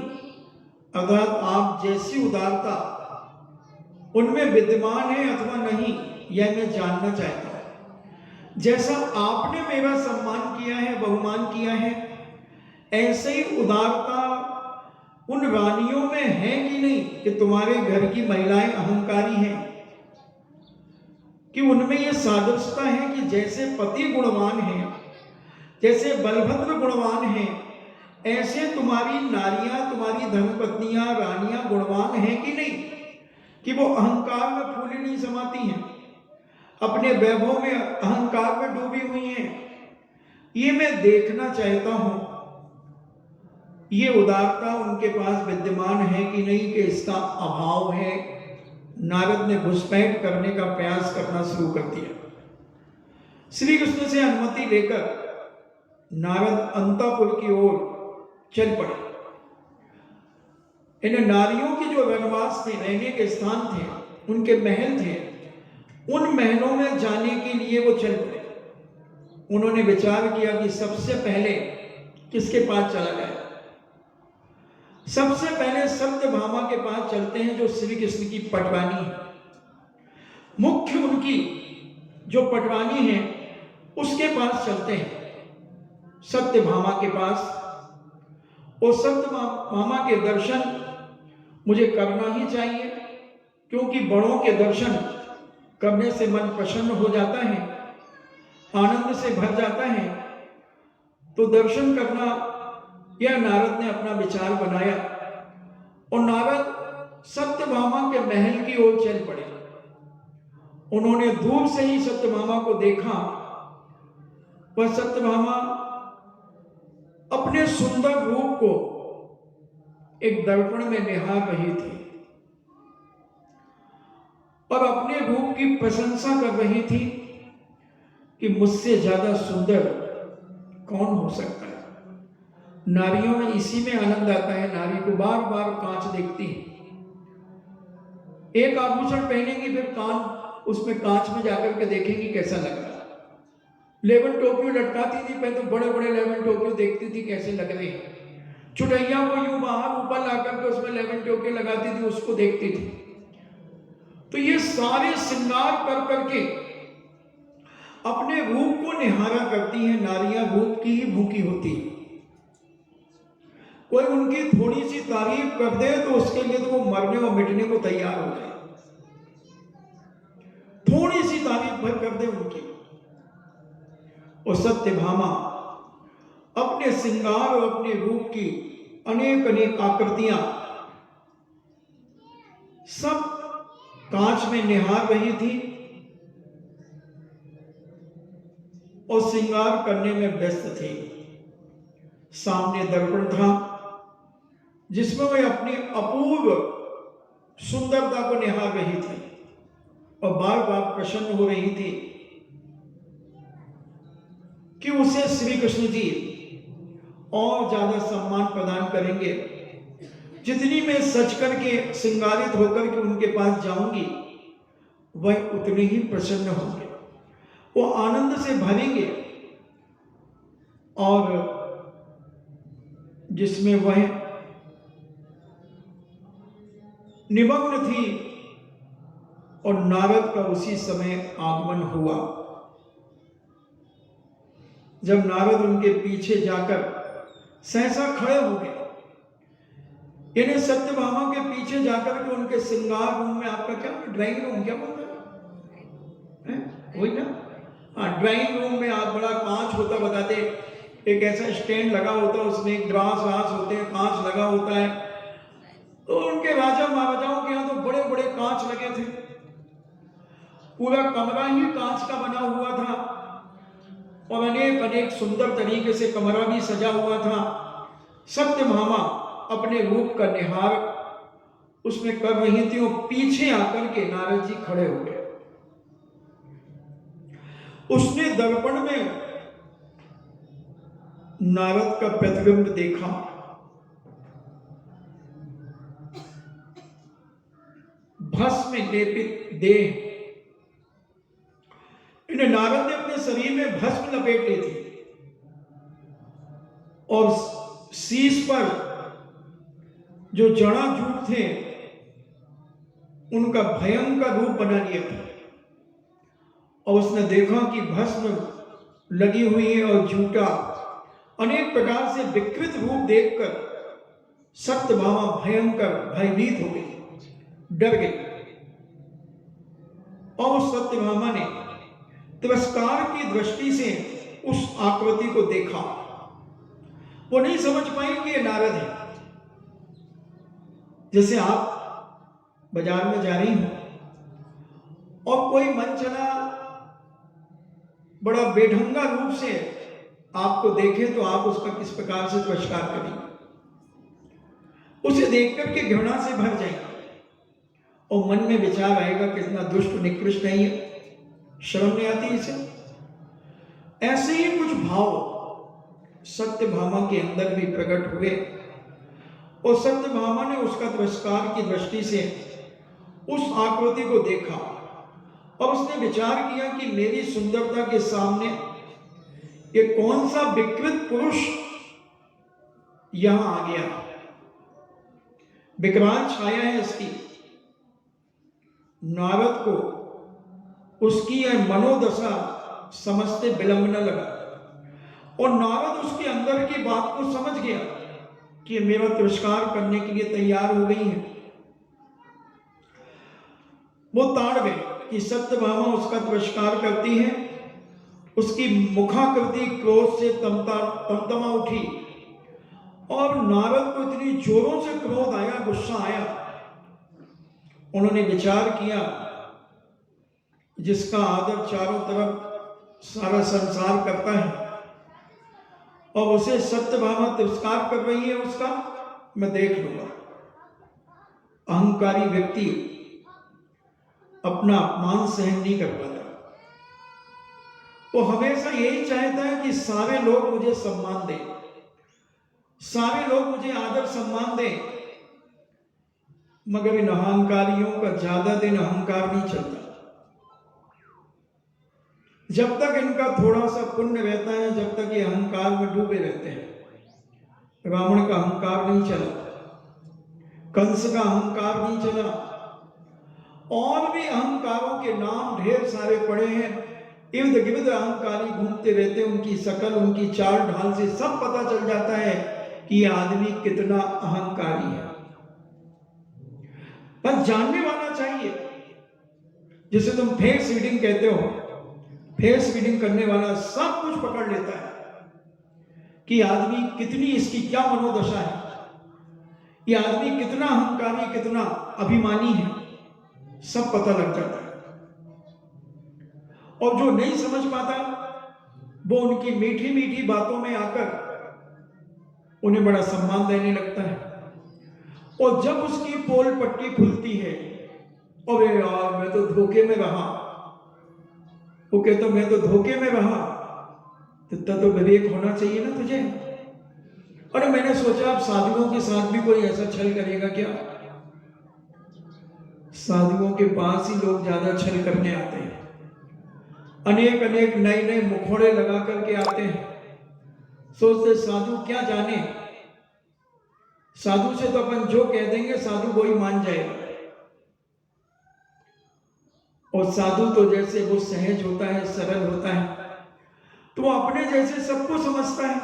Speaker 1: अर्थात आप जैसी उदारता उनमें विद्यमान है अथवा नहीं, यह मैं जानना चाहता हूं। जैसा आपने मेरा सम्मान किया है, बहुमान किया है, ऐसे ही उदारता उन रानियों में है कि नहीं, कि तुम्हारे घर की महिलाएं अहंकारी हैं, कि उनमें यह सादृश्यता है कि जैसे पति गुणवान है, जैसे बलभद्र गुणवान है, ऐसे तुम्हारी नारियां, तुम्हारी धर्मपत्नियां, रानियां गुणवान हैं कि नहीं, कि वो अहंकार में फूली नहीं समाती हैं, अपने वैभव में अहंकार में डूबी हुई हैं। ये मैं देखना चाहता हूं, ये उदारता उनके पास विद्यमान है कि नहीं, कि इसका अभाव है। नारद ने घुसपैठ करने का प्रयास करना शुरू कर दिया। श्री कृष्ण से अनुमति लेकर नारद अंतःपुर की ओर चल पड़े। इन नारियों के जो वनवास थे, रहने के स्थान थे, उनके महल थे, उन महलों में जाने के लिए वो चल पड़े। उन्होंने विचार किया कि सबसे पहले किसके पास चला जाए। सबसे पहले सत्यभामा के पास चलते हैं, जो श्री कृष्ण की पटवानी है। मुख्य उनकी जो पटवानी है उसके पास चलते हैं, सत्यभामा के पास। और सत्यभामा के दर्शन मुझे करना ही चाहिए, क्योंकि बड़ों के दर्शन करने से मन प्रसन्न हो जाता है, आनंद से भर जाता है। तो दर्शन करना, यह नारद ने अपना विचार बनाया और नारद सत्यभामा के महल की ओर चल पड़े। उन्होंने दूर से ही सत्यभामा को देखा। वह सत्यभामा अपने सुंदर रूप को एक दर्पण में निहार रही थी और अपने रूप की प्रशंसा कर रही थी कि मुझसे ज्यादा सुंदर कौन हो सकता है। नारियों में इसी में आनंद आता है, नारी को बार बार कांच देखती है। एक आभूषण पहनेंगी, फिर कान उसमें कांच में जाकर के देखेंगी कैसा लग रहा है। लेमन टोपियो लटकाती थी, पहले तो बड़े बड़े लेमन टोपियो देखती थी कैसे लग रहे हैं। चुड़ैया को यूं बाहर ऊपर ला करके उसमें लेमन टोपियो लगाती थी, उसको देखती थी। तो ये सारे श्रृंगार कर करके अपने रूप को निहारा करती हैं। नारियां रूप की ही भूखी होती है। कोई उनकी थोड़ी सी तारीफ कर दे तो उसके लिए तो वो मरने और मिटने को तैयार हो जाए। थोड़ी सी तारीफ भर कर दे उनकी। और सत्यभामा अपने श्रृंगार और अपने रूप की अनेक अनेक आकृतियां सब कांच में निहार रही थी और श्रृंगार करने में व्यस्त थी। सामने दर्पण था जिसमें वह अपनी अपूर्व सुंदरता को निहार रही थी और बार बार प्रसन्न हो रही थी कि उसे श्री कृष्ण जी और ज्यादा सम्मान प्रदान करेंगे। जितनी मैं सच करके श्रृंगारित होकर के उनके पास जाऊंगी, वह उतने ही प्रसन्न होंगे, वो आनंद से भरेंगे। और जिसमें वह निमग्न थी और नारद का उसी समय आगमन हुआ। जब नारद उनके पीछे जाकर सहसा खड़े हो गए, यानी सत्यभामा के पीछे जाकर के उनके श्रृंगार रूम में, आपका क्या ड्राइंग रूम क्या बोलते हैं, वही ना, हाँ, ड्राइंग रूम में आप बड़ा कांच होता बताते, एक ऐसा स्टैंड लगा होता है, उसमें ग्लास वास होते हैं, कांच लगा होता है। तो उनके राजा महाराजाओं के यहाँ तो बड़े बड़े कांच लगे थे, पूरा कमरा ही कांच का बना हुआ था और अनेक अनेक सुंदर तरीके से कमरा भी सजा हुआ था। सत्यभामा अपने रूप का निहार उसमें कर रही थी और पीछे आकर के नारद जी खड़े हो गए। उसने दर्पण में नारद का प्रतिबिंब देखा लेपित देह, इन्हें नारद ने अपने शरीर में भस्म लपेट ली थी और शीश पर जो जड़ा जूट थे उनका भयंकर रूप बना लिया था। और उसने देखा कि भस्म लगी हुई है और जूटा अनेक प्रकार से विकृत रूप देखकर सत्यभामा भयंकर भयभीत हो गई, डर गई। और उस सत्यभामा ने तिरस्कार की दृष्टि से उस आकृति को देखा। वो नहीं समझ पाई कि ये नारद है। जैसे आप बाजार में जा रही हो और कोई मन चला बड़ा बेढंगा रूप से आपको देखे तो आप उसका किस प्रकार से तिरस्कार करेंगे, उसे देख करके घृणा से भर जाएंगे और मन में विचार आएगा कितना दुष्ट निकृष्ट है ये, शर्म नहीं आती इसे। ऐसे ही कुछ भाव सत्यभामा के अंदर भी प्रकट हुए और सत्यभामा ने उसका तिरस्कार की दृष्टि से उस आकृति को देखा और उसने विचार किया कि मेरी सुंदरता के सामने ये कौन सा विकृत पुरुष यहां आ गया, विकराल छाया है इसकी। नारद को उसकी यह मनोदशा समझते विलंब न लगा और नारद उसके अंदर की बात को समझ गया कि मेरा तिरस्कार करने के लिए तैयार हो गई है। वो ताड़ गए कि सत्यभामा उसका तिरस्कार करती है। उसकी मुखाकृति क्रोध से तमतमा उठी और नारद को इतनी जोरों से क्रोध आया, गुस्सा आया। उन्होंने विचार किया जिसका आदर चारों तरफ सारा संसार करता है और उसे सत्यभामा तिरस्कार कर रही है, उसका मैं देख लूंगा। अहंकारी व्यक्ति अपना अपमान सहन नहीं कर पाता। वो हमेशा यही चाहता है कि सारे लोग मुझे सम्मान दें, सारे लोग मुझे आदर सम्मान दें, मगर इन अहंकारियों का ज्यादा दिन अहंकार नहीं चलता। जब तक इनका थोड़ा सा पुण्य रहता है, जब तक ये अहंकार में डूबे रहते हैं। रावण का अहंकार नहीं चला, कंस का अहंकार नहीं चला, और भी अहंकारों के नाम ढेर सारे पड़े हैं। इर्द गिर्द अहंकारी घूमते रहते हैं, उनकी शकल, उनकी चाल ढाल से सब पता चल जाता है कि ये आदमी कितना अहंकारी है। बस जानने वाला चाहिए। जिसे तुम फेस रीडिंग कहते हो, फेस रीडिंग करने वाला सब कुछ पकड़ लेता है कि आदमी कितनी, इसकी क्या मनोदशा है, ये आदमी कितना अहंकारी, कितना अभिमानी है, सब पता लग जाता है। और जो नहीं समझ पाता वो उनकी मीठी मीठी बातों में आकर उन्हें बड़ा सम्मान देने लगता है। और जब उसकी पोल पट्टी खुलती है, अरे यार मैं तो धोखे में रहा, वो कहता मैं तो धोखे में रहा, इतना तो विवेक होना चाहिए ना तुझे। अरे मैंने सोचा अब साधुओं के साथ भी कोई ऐसा छल करेगा क्या। साधुओं के पास ही लोग ज्यादा छल करने आते हैं, अनेक अनेक नए नए मुखौड़े लगा करके आते हैं। सोचते साधु क्या जाने, साधु से तो अपन जो कह देंगे साधु वो ही मान जाएगा। और साधु तो जैसे वो सहज होता है, सरल होता है, तो वो अपने जैसे सबको समझता है।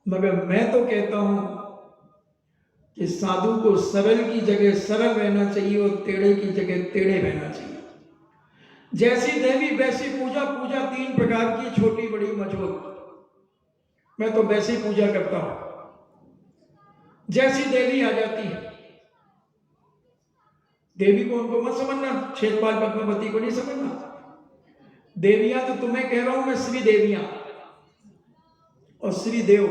Speaker 1: मगर मैं तो कहता हूं कि साधु को सरल की जगह सरल रहना चाहिए और टेढ़े की जगह टेढ़े रहना चाहिए। जैसी देवी वैसी पूजा, पूजा 3 प्रकार की, छोटी बड़ी मझोल। मैं तो वैसी पूजा करता हूं जैसी देवी आ जाती है। देवी को उनको मत समझना, क्षेत्रपाल पद्मावती को नहीं समझना। देवियां तो तुम्हें कह रहा हूं मैं, श्री देवियां और श्री देव।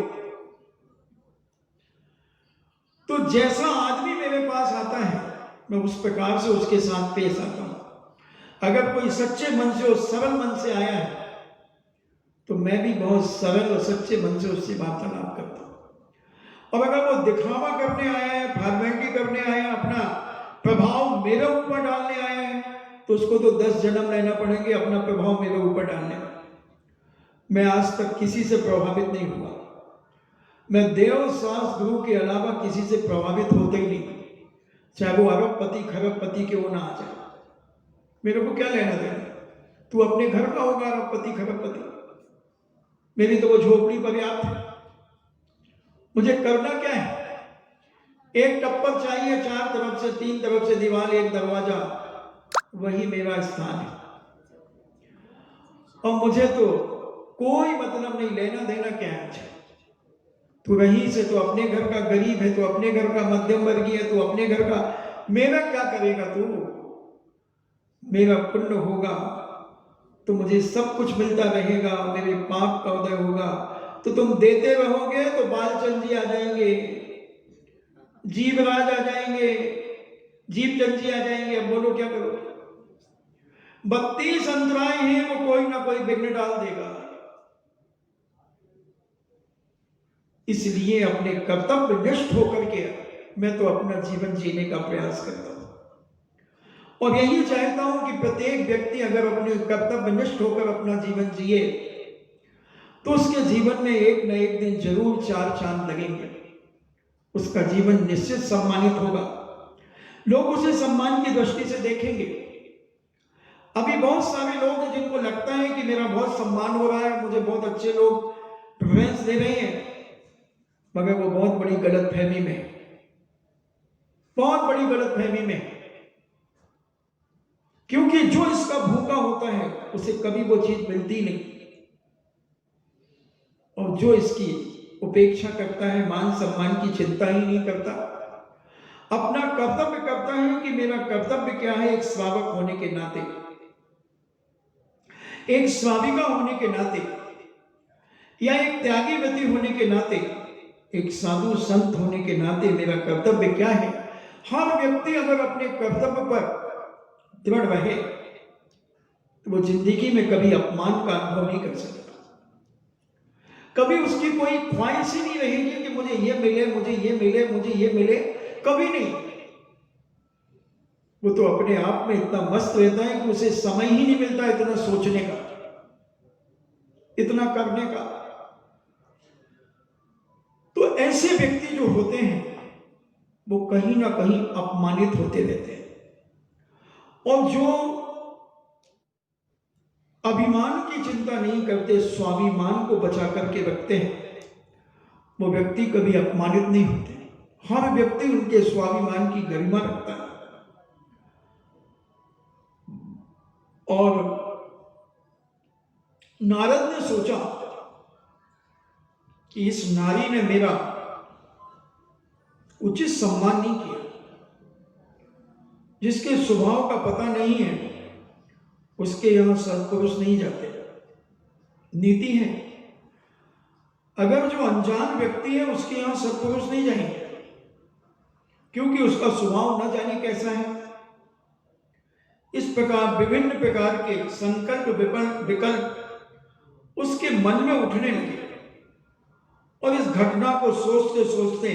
Speaker 1: तो जैसा आदमी मेरे पास आता है मैं उस प्रकार से उसके साथ पेश आता हूं। अगर कोई सच्चे मन से और सरल मन से आया है तो मैं भी बहुत सरल और सच्चे मन से उससे वार्तालाप करता हूं। और अगर वो दिखावा करने आया है, फॉर्मेलिटी करने आया है, अपना प्रभाव मेरे ऊपर डालने आया है तो उसको तो 10 जन्म लेना पड़ेंगे अपना प्रभाव मेरे ऊपर डालने में। मैं आज तक किसी से प्रभावित नहीं हुआ। मैं देव शास्त्र गुरु के अलावा किसी से प्रभावित होता ही नहीं, चाहे वो अरबपति खरबपति के वो ना आ जाए। मेरे को क्या लेना देना, तू अपने घर का होगा अरबपति खरबपति, मेरी तो वो झोपड़ी पर्याप्त है। मुझे करना क्या है, एक टप्पर चाहिए, 4 तरफ से 3 तरफ से दीवार, एक दरवाजा, वही मेरा स्थान है। और मुझे तो कोई मतलब नहीं, लेना देना क्या है मुझे। तू वहीं से तो अपने घर का गरीब है, तो अपने घर का मध्यम वर्गीय है, तो अपने घर का, मेरा क्या करेगा तू। मेरा पुण्य होगा तो मुझे सब कुछ मिलता रहेगा, मेरे पाप का उदय होगा तो तुम देते रहोगे तो बालचंद जी आ जाएंगे, जीवराज आ जाएंगे, जीवचंद जी आ जाएंगे। अब बोलो क्या करो। 32 अंतराय हैं, वो कोई ना कोई विघ्न डाल देगा। इसलिए अपने कर्तव्य निष्ठ होकर के मैं तो अपना जीवन जीने का प्रयास करता हूं और यही चाहता हूं कि प्रत्येक व्यक्ति अगर अपने कर्तव्य निष्ठ होकर अपना जीवन जिए तो उसके जीवन में एक न एक दिन जरूर 4 चांद लगेंगे। उसका जीवन निश्चित सम्मानित होगा, लोग उसे सम्मान की दृष्टि से देखेंगे। अभी बहुत सारे लोग हैं जिनको लगता है कि मेरा बहुत सम्मान हो रहा है, मुझे बहुत अच्छे लोग प्रेफरेंस दे रहे हैं, मगर वो बहुत बड़ी गलतफहमी में, बहुत बड़ी गलतफहमी में। क्योंकि जो इसका भूखा होता है उसे कभी वो चीज मिलती नहीं, और जो इसकी उपेक्षा करता है, मान सम्मान की चिंता ही नहीं करता, अपना कर्तव्य करता है कि मेरा कर्तव्य क्या है, एक श्रावक होने के नाते, एक श्राविका होने के नाते, या एक त्यागी व्यक्ति होने के नाते, एक साधु संत होने के नाते मेरा कर्तव्य क्या है। हर व्यक्ति अगर अपने कर्तव्य पर दृढ़ रहे तो वो जिंदगी में कभी अपमान का अनुभव नहीं कर सकता। कभी उसकी कोई ख्वाहिश ही नहीं रहेगी कि मुझे ये मिले, मुझे ये मिले, मुझे ये मिले, कभी नहीं। वो तो अपने आप में इतना मस्त रहता है कि उसे समय ही नहीं मिलता इतना सोचने का, इतना करने का। तो ऐसे व्यक्ति जो होते हैं वो कहीं ना कहीं अपमानित होते रहते हैं, और जो अभिमान की चिंता नहीं करते, स्वाभिमान को बचा करके रखते हैं, वो व्यक्ति कभी अपमानित नहीं होते। हर व्यक्ति उनके स्वाभिमान की गरिमा रखता है। और नारद ने सोचा कि इस नारी ने मेरा उचित सम्मान नहीं किया, जिसके स्वभाव का पता नहीं है उसके यहां सत्पुरुष नहीं जाते। नीति है, अगर जो अनजान व्यक्ति है उसके यहां सत्पुरुष नहीं जाएंगे, क्योंकि उसका स्वभाव न जाने कैसा है। इस प्रकार विभिन्न प्रकार के संकल्प विकल्प उसके मन में उठने लगे, और इस घटना को सोचते सोचते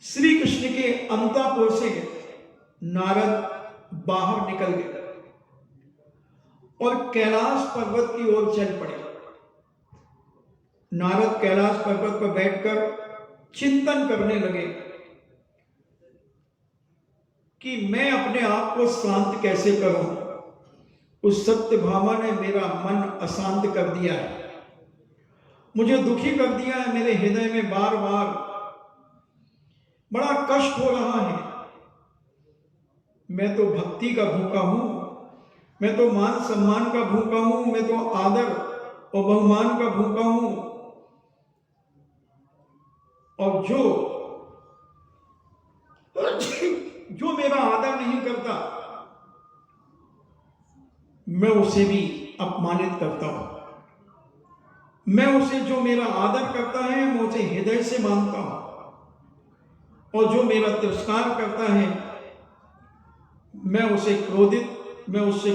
Speaker 1: श्री कृष्ण के अंतःपुर से नारद बाहर निकल गए और कैलाश पर्वत की ओर चल पड़े। नारद कैलाश पर्वत पर बैठकर चिंतन करने लगे कि मैं अपने आप को शांत कैसे करूं। उस सत्यभामा ने मेरा मन अशांत कर दिया है, मुझे दुखी कर दिया है। मेरे हृदय में बार बार बड़ा कष्ट हो रहा है। मैं तो भक्ति का भूखा हूं, मैं तो मान सम्मान का भूखा हूं, मैं तो आदर और बहुमान का भूखा हूं, और जो मेरा आदर नहीं करता मैं उसे भी अपमानित करता हूं। मैं उसे, जो मेरा आदर करता है मैं उसे हृदय से मानता हूं, और जो मेरा तिरस्कार करता है मैं उससे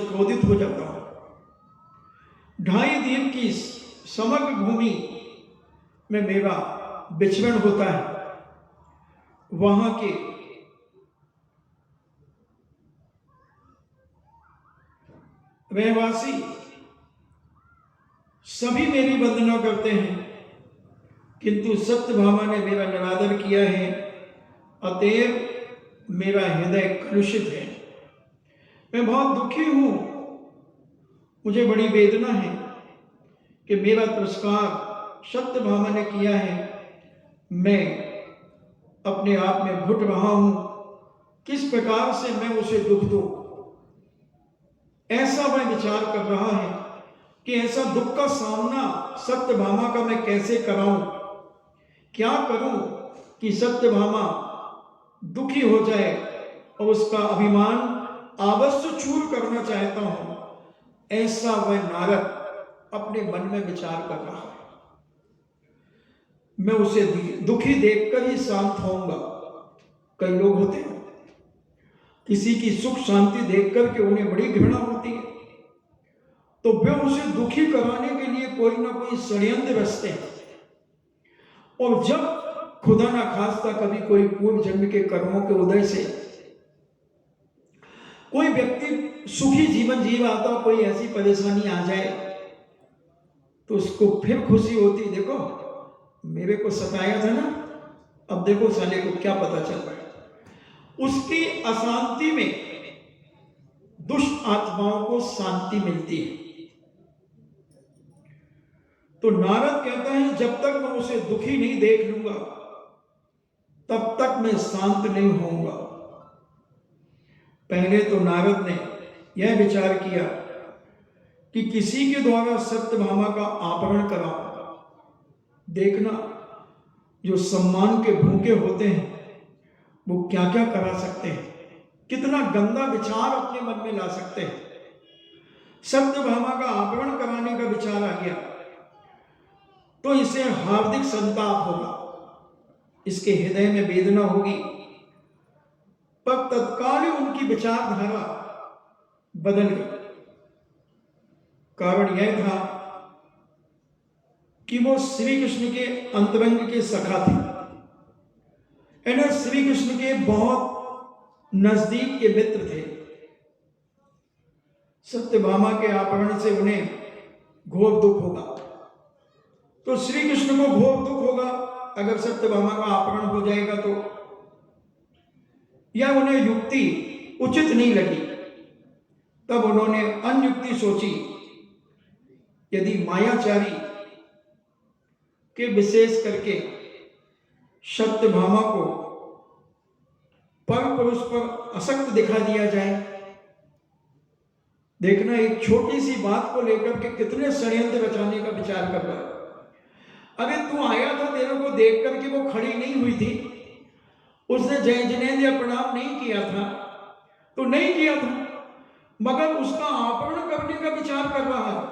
Speaker 1: क्रोधित हो जाता हूं। 2.5 दिन की समग्र भूमि में मेरा विचरण होता है। वहां के रहवासी सभी मेरी वंदना करते हैं, किंतु सत्यभामा ने मेरा निरादर किया है, अतएव मेरा हृदय कलुषित है। मैं बहुत दुखी हूं, मुझे बड़ी वेदना है कि मेरा तिरस्कार सत्यभामा ने किया है। मैं अपने आप में घुट रहा हूं, किस प्रकार से मैं उसे दुख दूं। ऐसा वह विचार कर रहा है कि ऐसा दुख का सामना सत्यभामा का मैं कैसे कराऊं, क्या करूं कि सत्यभामा दुखी हो जाए और उसका अभिमान अवश्य चूर करना चाहता हूं। ऐसा वह नारद अपने मन में विचार कर रहा है। मैं उसे दुखी देखकर ही शांत होऊंगा। कई लोग होते हैं, किसी की सुख शांति देखकर के उन्हें बड़ी घृणा होती है, तो वे उसे दुखी कराने के लिए कोई ना कोई षड्यंत्र रचते हैं। और जब खुदा ना खास्ता कभी कोई पूर्व जन्म के कर्मों के उदय से कोई व्यक्ति सुखी जीवन जी रहा था, कोई ऐसी परेशानी आ जाए तो उसको फिर खुशी होती, देखो मेरे को सताया था ना, अब देखो साले को क्या पता चल रहा है। उसकी अशांति में दुष्ट आत्माओं को शांति मिलती है। तो नारद कहता है, जब तक मैं उसे दुखी नहीं देख लूंगा तब तक मैं शांत नहीं होऊंगा। पहले तो नारद ने यह विचार किया कि किसी के द्वारा सत्यभामा का अपहरण कराऊं। देखना, जो सम्मान के भूखे होते हैं वो क्या क्या करा सकते हैं, कितना गंदा विचार अपने मन में ला सकते हैं। सत्यभामा का अपहरण कराने का विचार आ गया तो इसे हार्दिक संताप होगा, इसके हृदय में वेदना होगी, पर तत्काल ही उनकी विचारधारा बदल गई। कारण यह था कि वो श्री कृष्ण के अंतरंग के सखा थे, यानी श्री कृष्ण के बहुत नजदीक के मित्र थे। सत्यभामा के अपहरण से उन्हें घोर दुख होगा, तो श्री कृष्ण को घोर दुख होगा अगर सत्यभामा का अपहरण हो जाएगा तो। यह उन्हें युक्ति उचित नहीं लगी। तब उन्होंने अन्य युक्ति सोची, यदि मायाचारी के विशेष करके सत्यभामा को पर पुरुष पर असक्त दिखा दिया जाए। देखना, एक छोटी सी बात को लेकर के कितने षड्यंत्र रचाने का विचार कर रहा है। अरे तू आया था, तेरे को देख करके वो खड़ी नहीं हुई थी, उसने जय जिनेन्द्र या प्रणाम नहीं किया था तो नहीं किया था, मगर उसका अपहरण करने का विचार कर रहा है।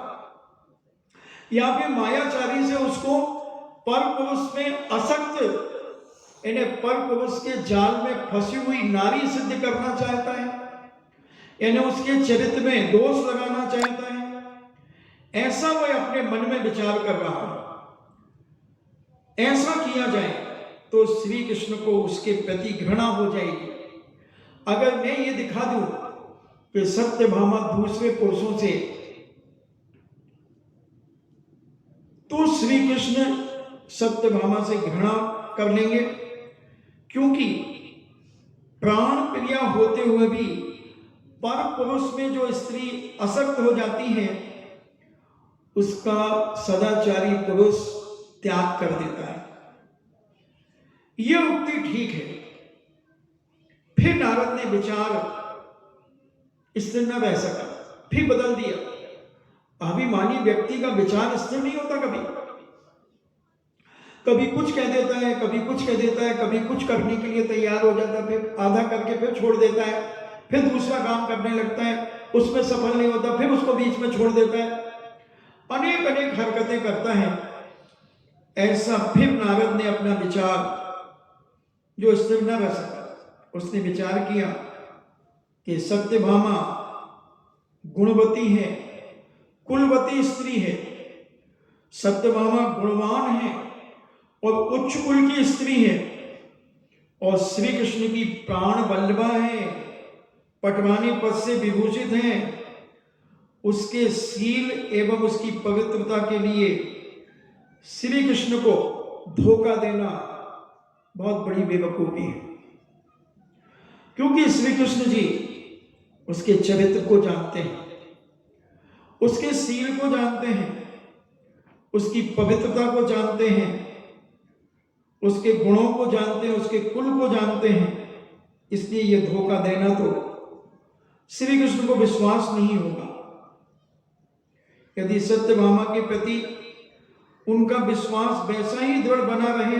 Speaker 1: या फिर मायाचारी से उसको पर पुरुष में असक्त, यानी पर पुरुष के जाल में फंसी हुई नारी सिद्ध करना चाहता है, यानी उसके चरित्र में दोष लगाना चाहता है। ऐसा वह अपने मन में विचार कर रहा है। ऐसा किया जाए तो श्री कृष्ण को उसके प्रति घृणा हो जाएगी। अगर मैं ये दिखा दूं कि सत्यभामा दूसरे पुरुषों से, तो श्री कृष्ण सत्यभामा से घृणा कर लेंगे, क्योंकि प्राण प्रिया होते हुए भी पर पुरुष में जो स्त्री असक्त हो जाती है उसका सदाचारी पुरुष त्याग कर देता है। यह उक्ति ठीक है। फिर नारद ने विचार स्थिर न रह सका, फिर बदल दिया। अभिमानी व्यक्ति का विचार स्थिर नहीं होता, कभी कुछ कह देता है, कभी कुछ कह देता है, कभी कुछ करने के लिए तैयार हो जाता है, फिर आधा करके फिर छोड़ देता है, फिर दूसरा काम करने लगता है, उसमें सफल नहीं होता, फिर उसको बीच में छोड़ देता है, अनेक अनेक हरकतें करता है। ऐसा फिर नारद ने अपना विचार जो स्थिर न रह सका, उसने विचार किया कि सत्यभामा गुणवती है, कुलवती स्त्री है। सत्यभामा गुणवान है और उच्च कुल की स्त्री है और श्री कृष्ण की प्राण वल्लभा है, पटवानी पद से विभूषित है उसके सील एवं उसकी पवित्रता के लिए श्री कृष्ण को धोखा देना बहुत बड़ी बेवकूफी है, क्योंकि श्री कृष्ण जी उसके चरित्र को जानते हैं, उसके सील को जानते हैं, उसकी पवित्रता को जानते हैं, उसके गुणों को जानते हैं, उसके कुल को जानते हैं। इसलिए यह धोखा देना तो श्री कृष्ण को विश्वास नहीं होगा। यदि सत्यभामा के प्रति उनका विश्वास वैसा ही दृढ़ बना रहे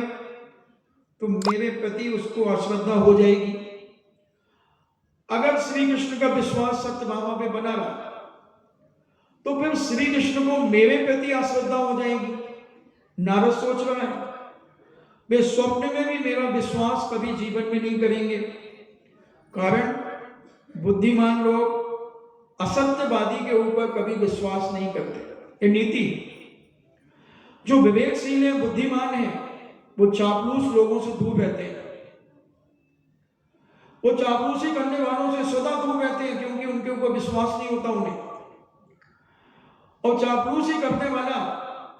Speaker 1: तो मेरे प्रति उसको अश्रद्धा हो जाएगी। अगर श्री कृष्ण का विश्वास सत्यभामा पे बना रहा तो फिर श्री कृष्ण को मेरे प्रति अश्रद्धा हो जाएगी। नारद सोच रहा है वे स्वप्न में भी मेरा विश्वास कभी जीवन में नहीं करेंगे, कारण बुद्धिमान लोग असत्यवादी के ऊपर कभी विश्वास नहीं करते। ये नीति है। जो विवेकशील है, बुद्धिमान है, वो चापलूस लोगों से दूर रहते हैं। वो चापलूसी करने वालों से सदा दूर रहते हैं, क्योंकि उनके ऊपर विश्वास नहीं होता उन्हें। और चापलूसी करने वाला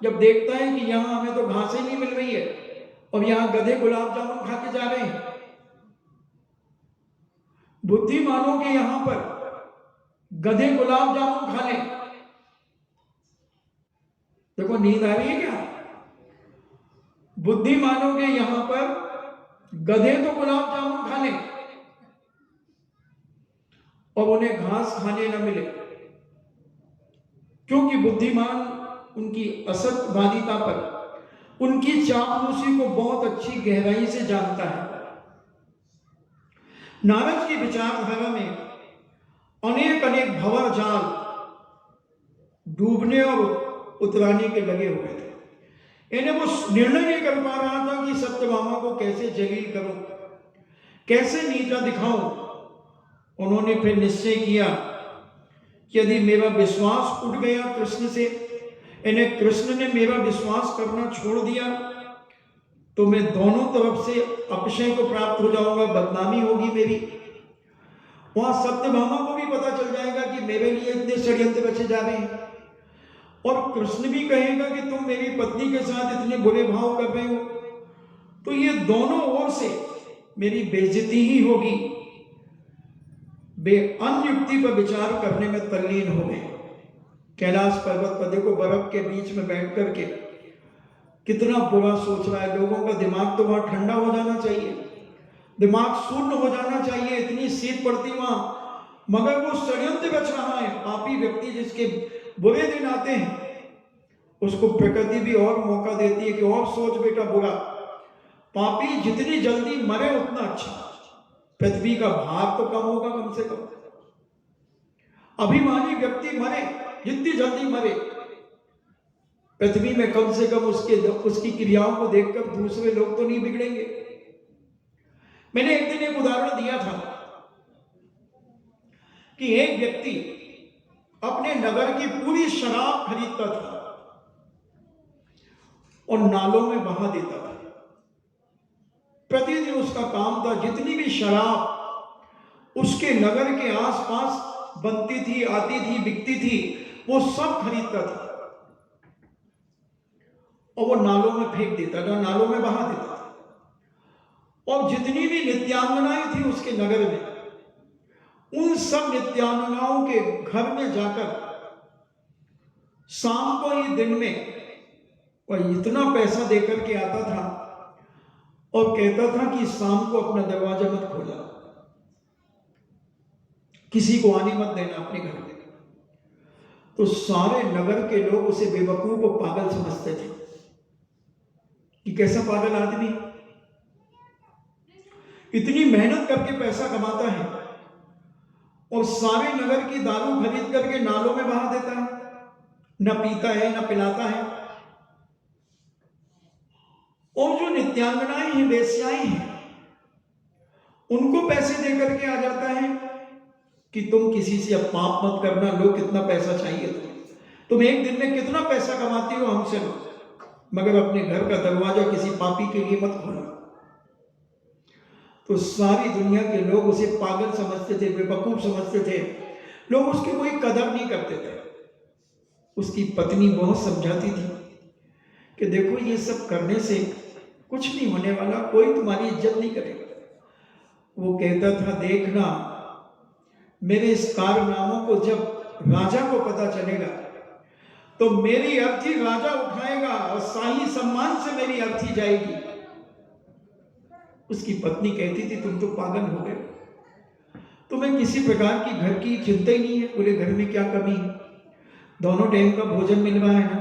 Speaker 1: जब देखता है कि यहां हमें तो घासें नहीं मिल रही है और यहां गधे गुलाब जामुन खा के जा रहे हैं, बुद्धिमानों के यहां पर गधे गुलाब जामुन खा लें। देखो नींद आ रही है क्या? बुद्धिमानों के यहां पर गधे तो गुलाब जामुन खा लें और उन्हें घास खाने न मिले, क्योंकि बुद्धिमान उनकी असत्यवादिता पर, उनकी चापलूसी को बहुत अच्छी गहराई से जानता है। नारद की विचारधारा में अनेक अनेक भंवर जाल डूबने और उतराने के लगे हुए थे। इन्हें वो निर्णय नहीं कर पा रहा था कि सत्यभामा को कैसे जलील करूं, कैसे नीचा दिखाऊं। उन्होंने फिर निश्चय किया कि यदि मेरा विश्वास उठ गया कृष्ण से, इन्हें कृष्ण ने मेरा विश्वास करना छोड़ दिया, तो मैं दोनों तरफ से अपशय को प्राप्त हो जाऊंगा, बदनामी होगी मेरी। वहां सत्यभामा को भी पता चल जाएगा कि मेरे लिए इतने षड्यंत्र रचे जा रहे हैं, और कृष्ण भी कहेगा कि तुम मेरी पत्नी के साथ इतने बुरे भाव कर रहे हो। तो ये दोनों ओर से मेरी बेइज्जती ही होगी। वे अन्य युक्ति पर विचार करने में तल्लीन हो गए। कैलाश पर्वत पर देखो, बर्फ के बीच में बैठ करके कितना बुरा सोच रहा है। लोगों का दिमाग तो वहां ठंडा हो जाना चाहिए, दिमाग शून्य हो जाना चाहिए, इतनी शीत पड़ती वहां, मगर वो षड्यंत्र रच रहा है। पापी व्यक्ति जिसके बुरे दिन आते हैं, उसको प्रकृति भी और मौका देती है कि और सोच बेटा बुरा। पापी जितनी जल्दी मरे उतना अच्छा, पृथ्वी का भार तो कम होगा कम से कम। अभिमानी व्यक्ति मरे, जितनी जल्दी मरे, पृथ्वी में कम से कम उसकी क्रियाओं को देखकर दूसरे लोग तो नहीं बिगड़ेंगे। मैंने एक दिन एक उदाहरण दिया था कि एक व्यक्ति अपने नगर की पूरी शराब खरीदता था और नालों में बहा देता था। प्रतिदिन उसका काम था, जितनी भी शराब उसके नगर के आसपास बनती थी, आती थी, बिकती थी, वो सब खरीदता था और वो नालों में फेंक देता था, नालों में बहा देता था। और जितनी भी नित्यांगनाएं थी उसके नगर में, उन सब नित्यांगनाओं के घर में जाकर शाम को ही दिन में वह इतना पैसा देकर के आता था और कहता था कि शाम को अपना दरवाजा मत खोला, किसी को आने मत देना अपने घर में। तो सारे नगर के लोग उसे बेवकूफ और पागल समझते थे कि कैसा पागल आदमी, इतनी मेहनत करके पैसा कमाता है और सारे नगर की दारू खरीद करके नालों में बहा देता है, न पीता है न पिलाता है। और जो नित्यांगनाएं हैं, वेश्याएं हैं, उनको पैसे दे करके आ जाता है कि तुम किसी से अब पाप मत करना, लो कितना पैसा चाहिए तुम एक दिन में कितना पैसा कमाती हो हमसे लो, मगर अपने घर का दरवाजा किसी पापी के लिए मत खोलना। तो सारी दुनिया के लोग उसे पागल समझते थे, बेवकूफ समझते थे, लोग उसकी कोई कदर नहीं करते थे। उसकी पत्नी बहुत समझाती थी कि देखो ये सब करने से कुछ नहीं होने वाला, कोई तुम्हारी इज्जत नहीं करेगा। वो कहता था देखना, मेरे इस कारनामों को जब राजा को पता चलेगा तो मेरी अर्थी राजा उठाएगा और शाही सम्मान से मेरी अर्थी जाएगी। उसकी पत्नी कहती थी तुम तो पागल हो गए, तुम्हें किसी प्रकार की घर की चिंता ही नहीं है। पूरे घर में क्या कमी है, दोनों टाइम का भोजन मिल रहा है ना,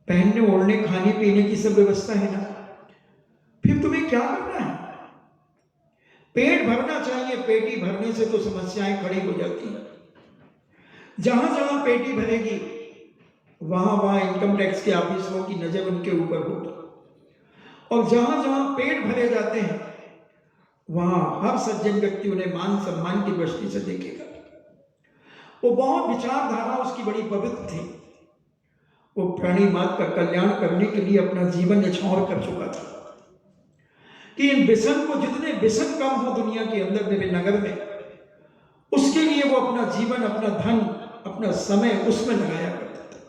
Speaker 1: पहनने ओढ़ने खाने पीने की सब व्यवस्था है ना, फिर तुम्हें क्या करना है? पेट भरना चाहिए, पेटी भरने से तो समस्याएं खड़ी हो जाती हैं। जहां जहां पेटी भरेगी वहां वहां इनकम टैक्स के ऑफिसरों की नजर उनके ऊपर होगी, और जहां जहां पेट भरे जाते हैं वहां हर सज्जन व्यक्ति उन्हें मान सम्मान की दृष्टि से देखेगा। वो बहुत विचारधारा उसकी बड़ी पवित्र थी। वो प्राणी मात्र का कल्याण करने के लिए अपना जीवन न्यौछावर कर चुका था कि इन व्यसन को, जितने व्यसन कम हो दुनिया के अंदर मेरे नगर में, उसके लिए वो अपना जीवन, अपना धन, अपना समय उसमें लगाया करता था।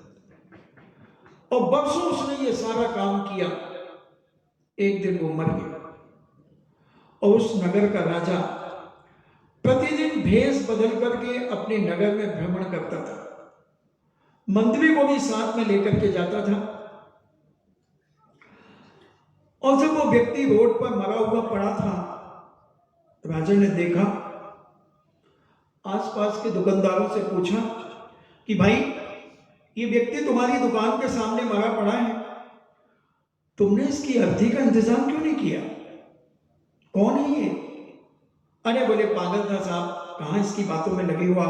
Speaker 1: और बरसों उसने ये सारा काम किया। एक दिन वो मर गया और उस नगर का राजा प्रतिदिन भेष बदल करके अपने नगर में भ्रमण करता था, मंत्री को भी साथ में लेकर के जाता था। और जब वो व्यक्ति रोड पर मरा हुआ पड़ा था, राजा ने देखा, आसपास के दुकानदारों से पूछा कि भाई ये व्यक्ति तुम्हारी दुकान के सामने मरा पड़ा है, तुमने इसकी अर्थी का इंतजाम क्यों नहीं किया? कौन है ये? अरे बोले पागल था साहब, कहां इसकी बातों में लगे हुआ,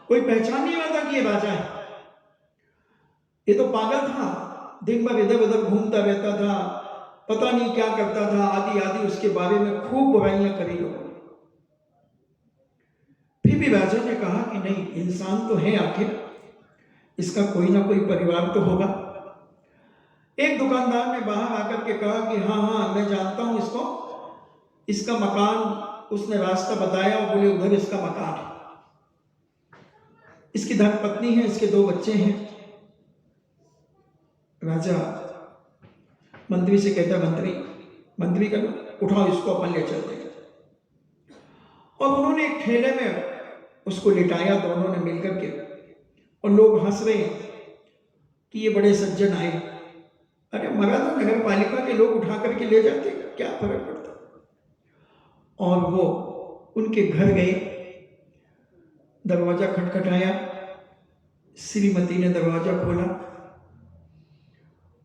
Speaker 1: कोई पहचान नहीं आता कि ये राजा है। ये तो पागल था, दिन भर इधर उधर घूमता रहता था, पता नहीं क्या करता था, आदि आदि उसके बारे में खूब बुराइयां करी लोगों ने। फिर भी राजा ने कहा कि नहीं, इंसान तो है आखिर, इसका कोई ना कोई परिवार तो होगा। एक दुकानदार ने बाहर आकर के कहा कि हाँ हाँ मैं जानता हूं इसको, इसका मकान, उसने रास्ता बताया और बोले उधर इसका मकान है, इसकी धर्मपत्नी है, इसके 2 बच्चे हैं। राजा मंत्री से कहता, मंत्री का उठाओ इसको, अपन ले चलते हैं। और उन्होंने एक ठेले में उसको लिटाया, दोनों ने मिलकर के, और लोग हंस रहे हैं कि ये बड़े सज्जन आए। अरे मरा तो नगर पालिका के लोग उठा करके ले जाते, क्या फर्क पड़ता। और वो उनके घर गए, दरवाजा खटखटाया, श्रीमती ने दरवाजा खोला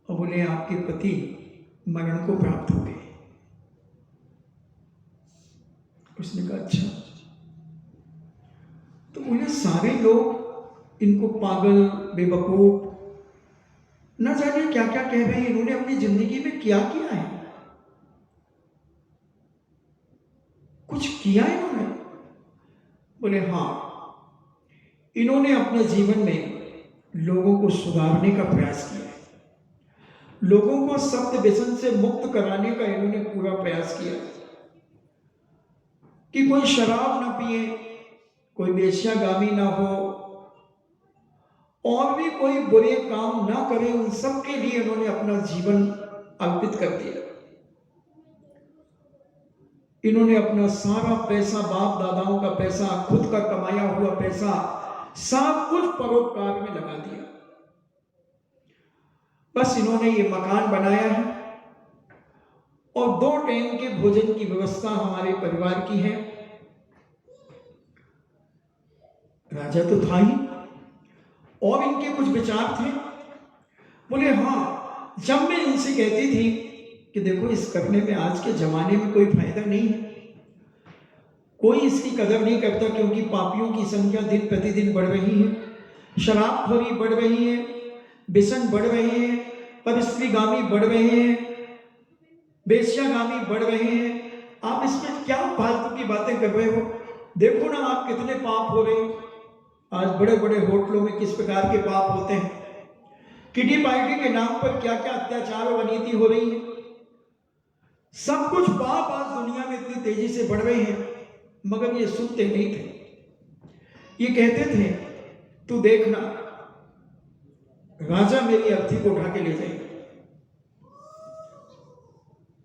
Speaker 1: और बोले आपके पति मरण को प्राप्त हो गए। उसने कहा अच्छा। तो बोले सारे लोग इनको पागल, बेवकूफ, न जाने क्या क्या कह रहे हैं, इन्होंने अपनी जिंदगी में क्या किया है? कुछ किया इन्होंने? बोले हाँ, इन्होंने अपने जीवन में लोगों को सुधारने का प्रयास किया है, लोगों को सप्त व्यसन से मुक्त कराने का इन्होंने पूरा प्रयास किया कि कोई शराब ना पिए, कोई वेश्यागामी ना हो, और भी कोई बुरे काम ना करे। उन सब के लिए इन्होंने अपना जीवन अर्पित कर दिया। इन्होंने अपना सारा पैसा, बाप दादाओं का पैसा, खुद का कमाया हुआ पैसा, सब कुछ परोपकार में लगा दिया। बस इन्होंने ये मकान बनाया है और 2 टाइम के भोजन की व्यवस्था हमारे परिवार की है। राजा तो था ही, और इनके कुछ विचार थे। बोले हाँ, जब मैं इनसे कहती थी कि देखो इस करने में आज के जमाने में कोई फायदा नहीं है, कोई इसकी कदर नहीं करता, क्योंकि पापियों की संख्या दिन प्रतिदिन बढ़ रही है, शराबखोरी बढ़ रही है, व्यसन बढ़ रहे हैं, परस्त्रीगामी बढ़ रहे हैं, वेश्यागामी बढ़ रहे हैं। आप इसमें क्या फालतू की बातें कर रहे हो? देखो ना आप कितने पाप हो रहे हैं। आज बड़े बड़े होटलों में किस प्रकार के पाप होते हैं, किटी पार्टी के नाम पर क्या क्या अत्याचार और अनीति हो रही है। सब कुछ पाप आज दुनिया में इतनी तेजी से बढ़ रहे हैं, मगर ये सुनते नहीं थे। ये कहते थे तू देखना, राजा मेरी अर्थी को उठा के ले जाएगा।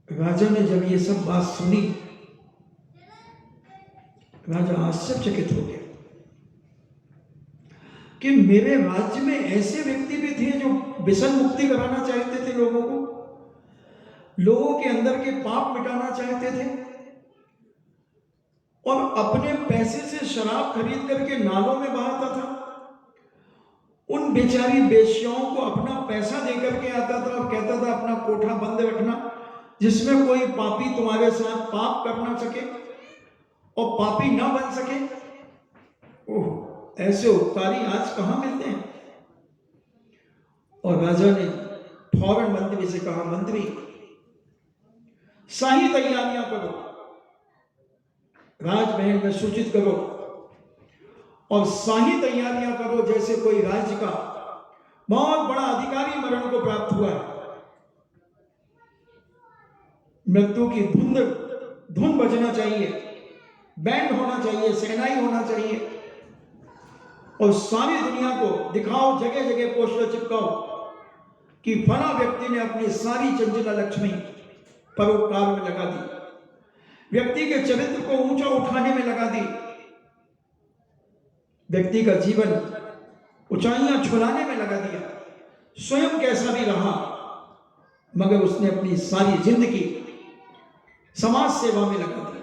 Speaker 1: राजा ने जब ये सब बात सुनी, राजा आश्चर्यचकित हो गया कि मेरे राज्य में ऐसे व्यक्ति भी थे जो व्यसन मुक्ति कराना चाहते थे, लोगों के अंदर के पाप मिटाना चाहते थे, और अपने पैसे से शराब खरीद करके नालों में बहाता था। उन बेचारी बेश्याओं को अपना पैसा देकर के आता था और कहता था अपना कोठा बंद रखना, जिसमें कोई पापी तुम्हारे साथ पाप कर ना सके और पापी ना बन सके। ओह, ऐसे उपकारी आज कहां मिलते हैं। और राजा ने फौरन मंत्री से कहा, मंत्री शाही तैयारियां करो, राजमहल में सूचित करो और शाही तैयारियां करो जैसे कोई राज्य का बहुत बड़ा अधिकारी मरण को प्राप्त हुआ है। मृत्यु की धुन बजना चाहिए, बैंड होना चाहिए, सेनाई होना चाहिए, और सारी दुनिया को दिखाओ, जगह जगह पोस्टर चिपकाओ कि फला व्यक्ति ने अपनी सारी चंचला लक्ष्मी परोपकार में लगा दी, व्यक्ति के चरित्र को ऊंचा उठाने में लगा दी, व्यक्ति का जीवन ऊंचाइयां छुलाने में लगा दिया। स्वयं कैसा भी रहा मगर उसने अपनी सारी जिंदगी समाज सेवा में लगा दी,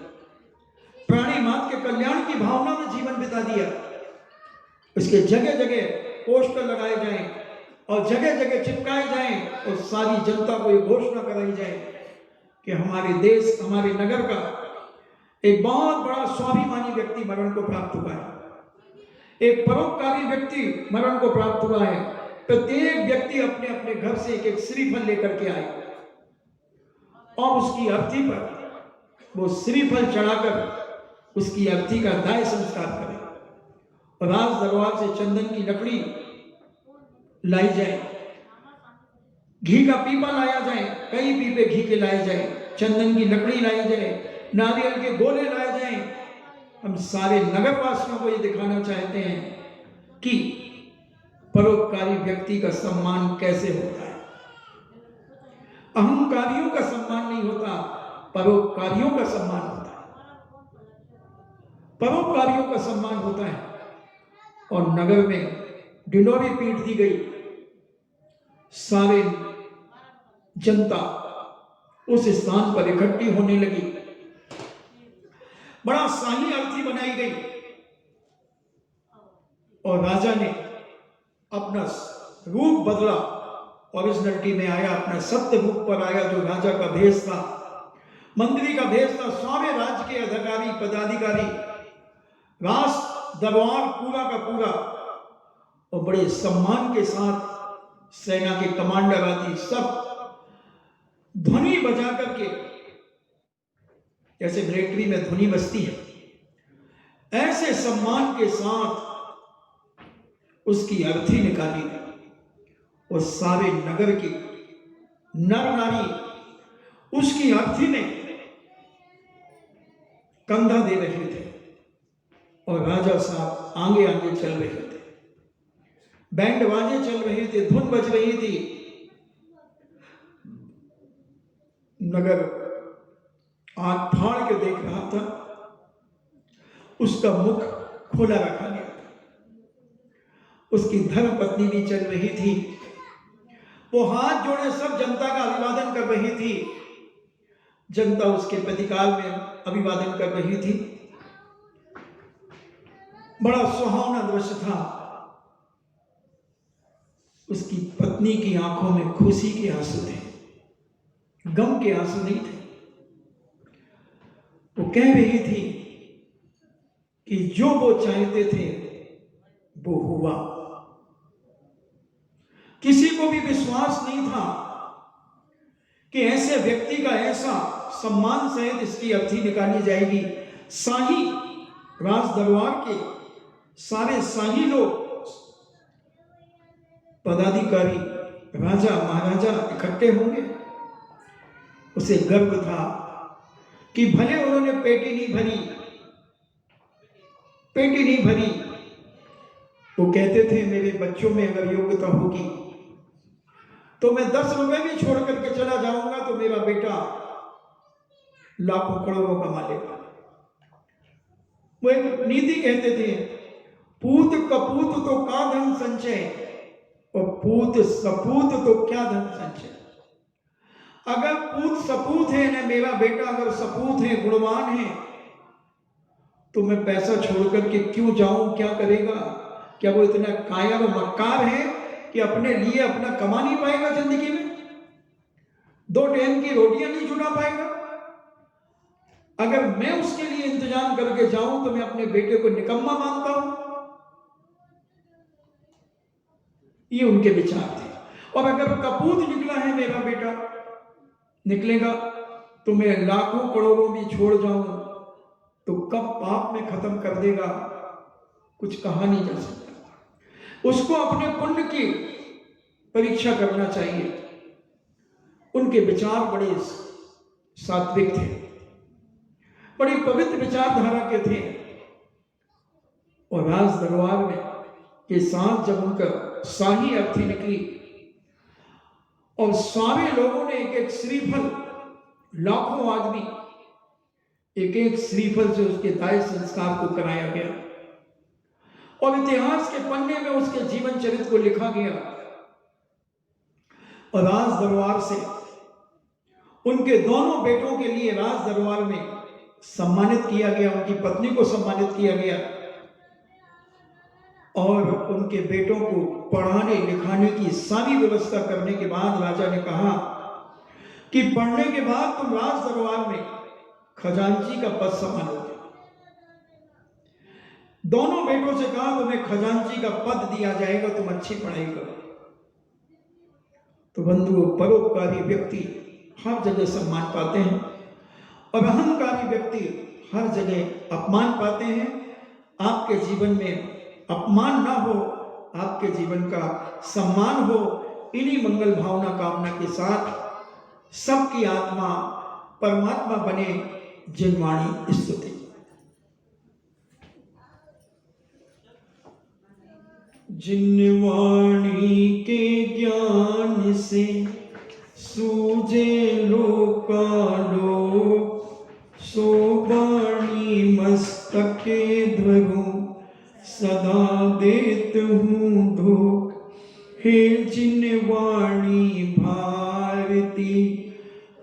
Speaker 1: प्राणी मात्र के कल्याण की भावना में जीवन बिता दिया। इसके जगह जगह पोस्टर लगाए जाएं और जगह जगह चिपकाए जाएं और सारी जनता को ये घोषणा कराई जाए कि हमारे देश, हमारे नगर का एक बहुत बड़ा स्वाभिमानी व्यक्ति मरण को प्राप्त हुआ है, एक परोपकारी व्यक्ति मरण को प्राप्त हुआ है। प्रत्येक व्यक्ति अपने अपने घर से एक एक श्रीफल लेकर के आए और उसकी अर्थी पर वो श्रीफल चढ़ाकर उसकी अर्थी का दाह संस्कार करें। और राज दरबार से चंदन की लकड़ी लाई जाए, घी का पीपा लाया जाए, कई पीपे घी के लाए जाए, चंदन की लकड़ी लाई जाए, नारियल के गोले लाए जाए। हम सारे नगरवासियों को ये दिखाना चाहते हैं कि परोपकारी व्यक्ति का सम्मान कैसे होता है। अहंकारियों का सम्मान नहीं होता, परोपकारियों का सम्मान होता है, परोपकारियों का सम्मान होता है। और नगर में डिंडोरी पीट दी गई, सारे जनता उस स्थान पर इकट्ठी होने लगी, बड़ा शाही अर्थी बनाई गई और राजा ने अपना रूप बदला, ओरिजिनलिटी में आया, अपना सत्य रूप पर आया जो राजा का भेष था, मंत्री का भेष था। सारे राज्य के अधिकारी पदाधिकारी, राज दरबार पूरा का पूरा और बड़े सम्मान के साथ सेना के कमांडर आदि सब ध्वनि बजा करके, जैसे मिलिट्री में ध्वनि बजती है, ऐसे सम्मान के साथ उसकी अर्थी निकाली और सारे नगर के नर नारी उसकी अर्थी में कंधा दे रहे थे और राजा साहब आगे आगे चल रहे थे, बैंड बाजे चल रहे थे, धुन बज रही थी। नगर आंख फाड़ के देख रहा था, उसका मुख खोला रखा गया था। उसकी धर्म पत्नी भी चल रही थी, वो हाथ जोड़े सब जनता का अभिवादन कर रही थी, जनता उसके प्रतिकाल में अभिवादन कर रही थी। बड़ा सुहावना दृश्य था। उसकी पत्नी की आंखों में खुशी के आंसू थे, गम के आंसू नहीं थे। वो कह रही थी कि जो वो चाहते थे वो हुआ। किसी को भी विश्वास नहीं था कि ऐसे व्यक्ति का ऐसा सम्मान सहित इसकी अर्थी निकाली जाएगी। शाही राज दरबार के सारे शाही लोग, पदाधिकारी, राजा महाराजा इकट्ठे होंगे। उसे गर्व था कि भले उन्होंने पेटी नहीं भरी, वो कहते थे मेरे बच्चों में अगर योग्यता होगी तो मैं 10 रुपए भी छोड़ करके चला जाऊंगा तो मेरा बेटा लाखों करोड़ों कमा लेगा। वो एक नीति कहते थे, पूत कपूत तो का धन संचय और पूत सपूत तो क्या धन संचय। अगर पूत सपूत है ना, मेरा बेटा अगर सपूत है, गुणवान है, तो मैं पैसा छोड़ करके क्यों जाऊं? क्या करेगा? क्या वो इतना कायर और मक्कार है कि अपने लिए अपना कमा नहीं पाएगा? जिंदगी में 2 टाइम की रोटियां नहीं जुटा पाएगा? अगर मैं उसके लिए इंतजाम करके जाऊं तो मैं अपने बेटे को निकम्मा मानता हूं। ये उनके विचार थे। और अगर कपूत निकला है मेरा बेटा, निकलेगा, तो मैं लाखों करोड़ों भी छोड़ जाऊं तो कब पाप में खत्म कर देगा, कुछ कहा नहीं जा सकता। उसको अपने पुण्य की परीक्षा करना चाहिए। उनके विचार बड़े सात्विक थे, बड़ी पवित्र विचारधारा के थे। और राज दरबार में के साथ जब उनका शाही अर्थी निकली और सारे लोगों ने एक एक श्रीफल, लाखों आदमी एक एक श्रीफल से उसके दाह संस्कार को कराया गया और इतिहास के पन्ने में उसके जीवन चरित्र को लिखा गया। और राज दरबार से उनके दोनों बेटों के लिए राज दरबार में सम्मानित किया गया, उनकी पत्नी को सम्मानित किया गया और उनके बेटों को पढ़ाने लिखाने की सारी व्यवस्था करने के बाद राजा ने कहा कि पढ़ने के बाद तुम राज दरबार में खजांची का पद संभालोगे। दोनों बेटों से कहा तुम्हें खजांची का पद दिया जाएगा, तुम अच्छी पढ़ाई करो। तो बंधुओं, परोपकारी व्यक्ति हर जगह सम्मान पाते हैं और अहंकारी व्यक्ति हर जगह अपमान पाते हैं। आपके जीवन में अपमान ना हो, आपके जीवन का सम्मान हो। इन्हीं मंगल भावना कामना के साथ सबकी आत्मा परमात्मा बने। जिनवाणी स्तुति। जिनवाणी के ज्ञान से सूझे लोकालोक, सो वाणी मस्तके ध्वरो सदा देत हूँ धोख। हे जिनवाणी भारती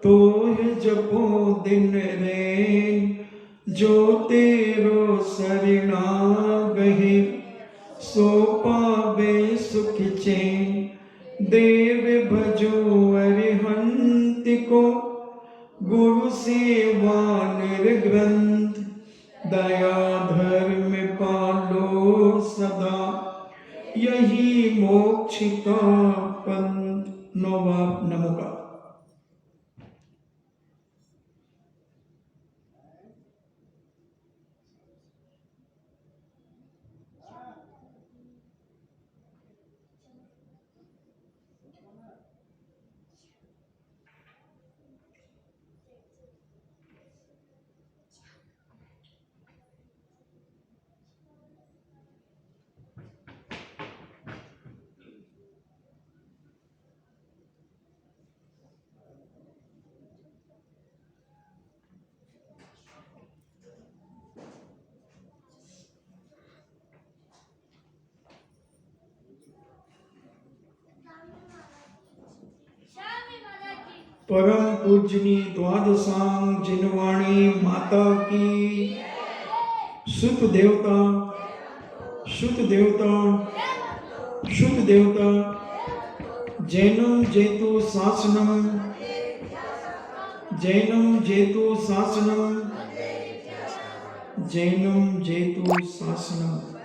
Speaker 1: तोह जपो दिन रैन, जो तेरो सरना गहे सो पावे सुख चैन। देव भजो अरिहंत को गुरु सेवा निर्ग्रंथ, दया धर्म पालो सदा यही मोक्ष का पंथ। नौवाब नमोगा। परम पूजनी द्वादशांग जिनवाणी माता की सुत देवता, शुद्ध देवता, शुद्ध देवता। जैनम जेतु शासनम, जैनम जेतु शासनम, जैनम जेतु शासनम।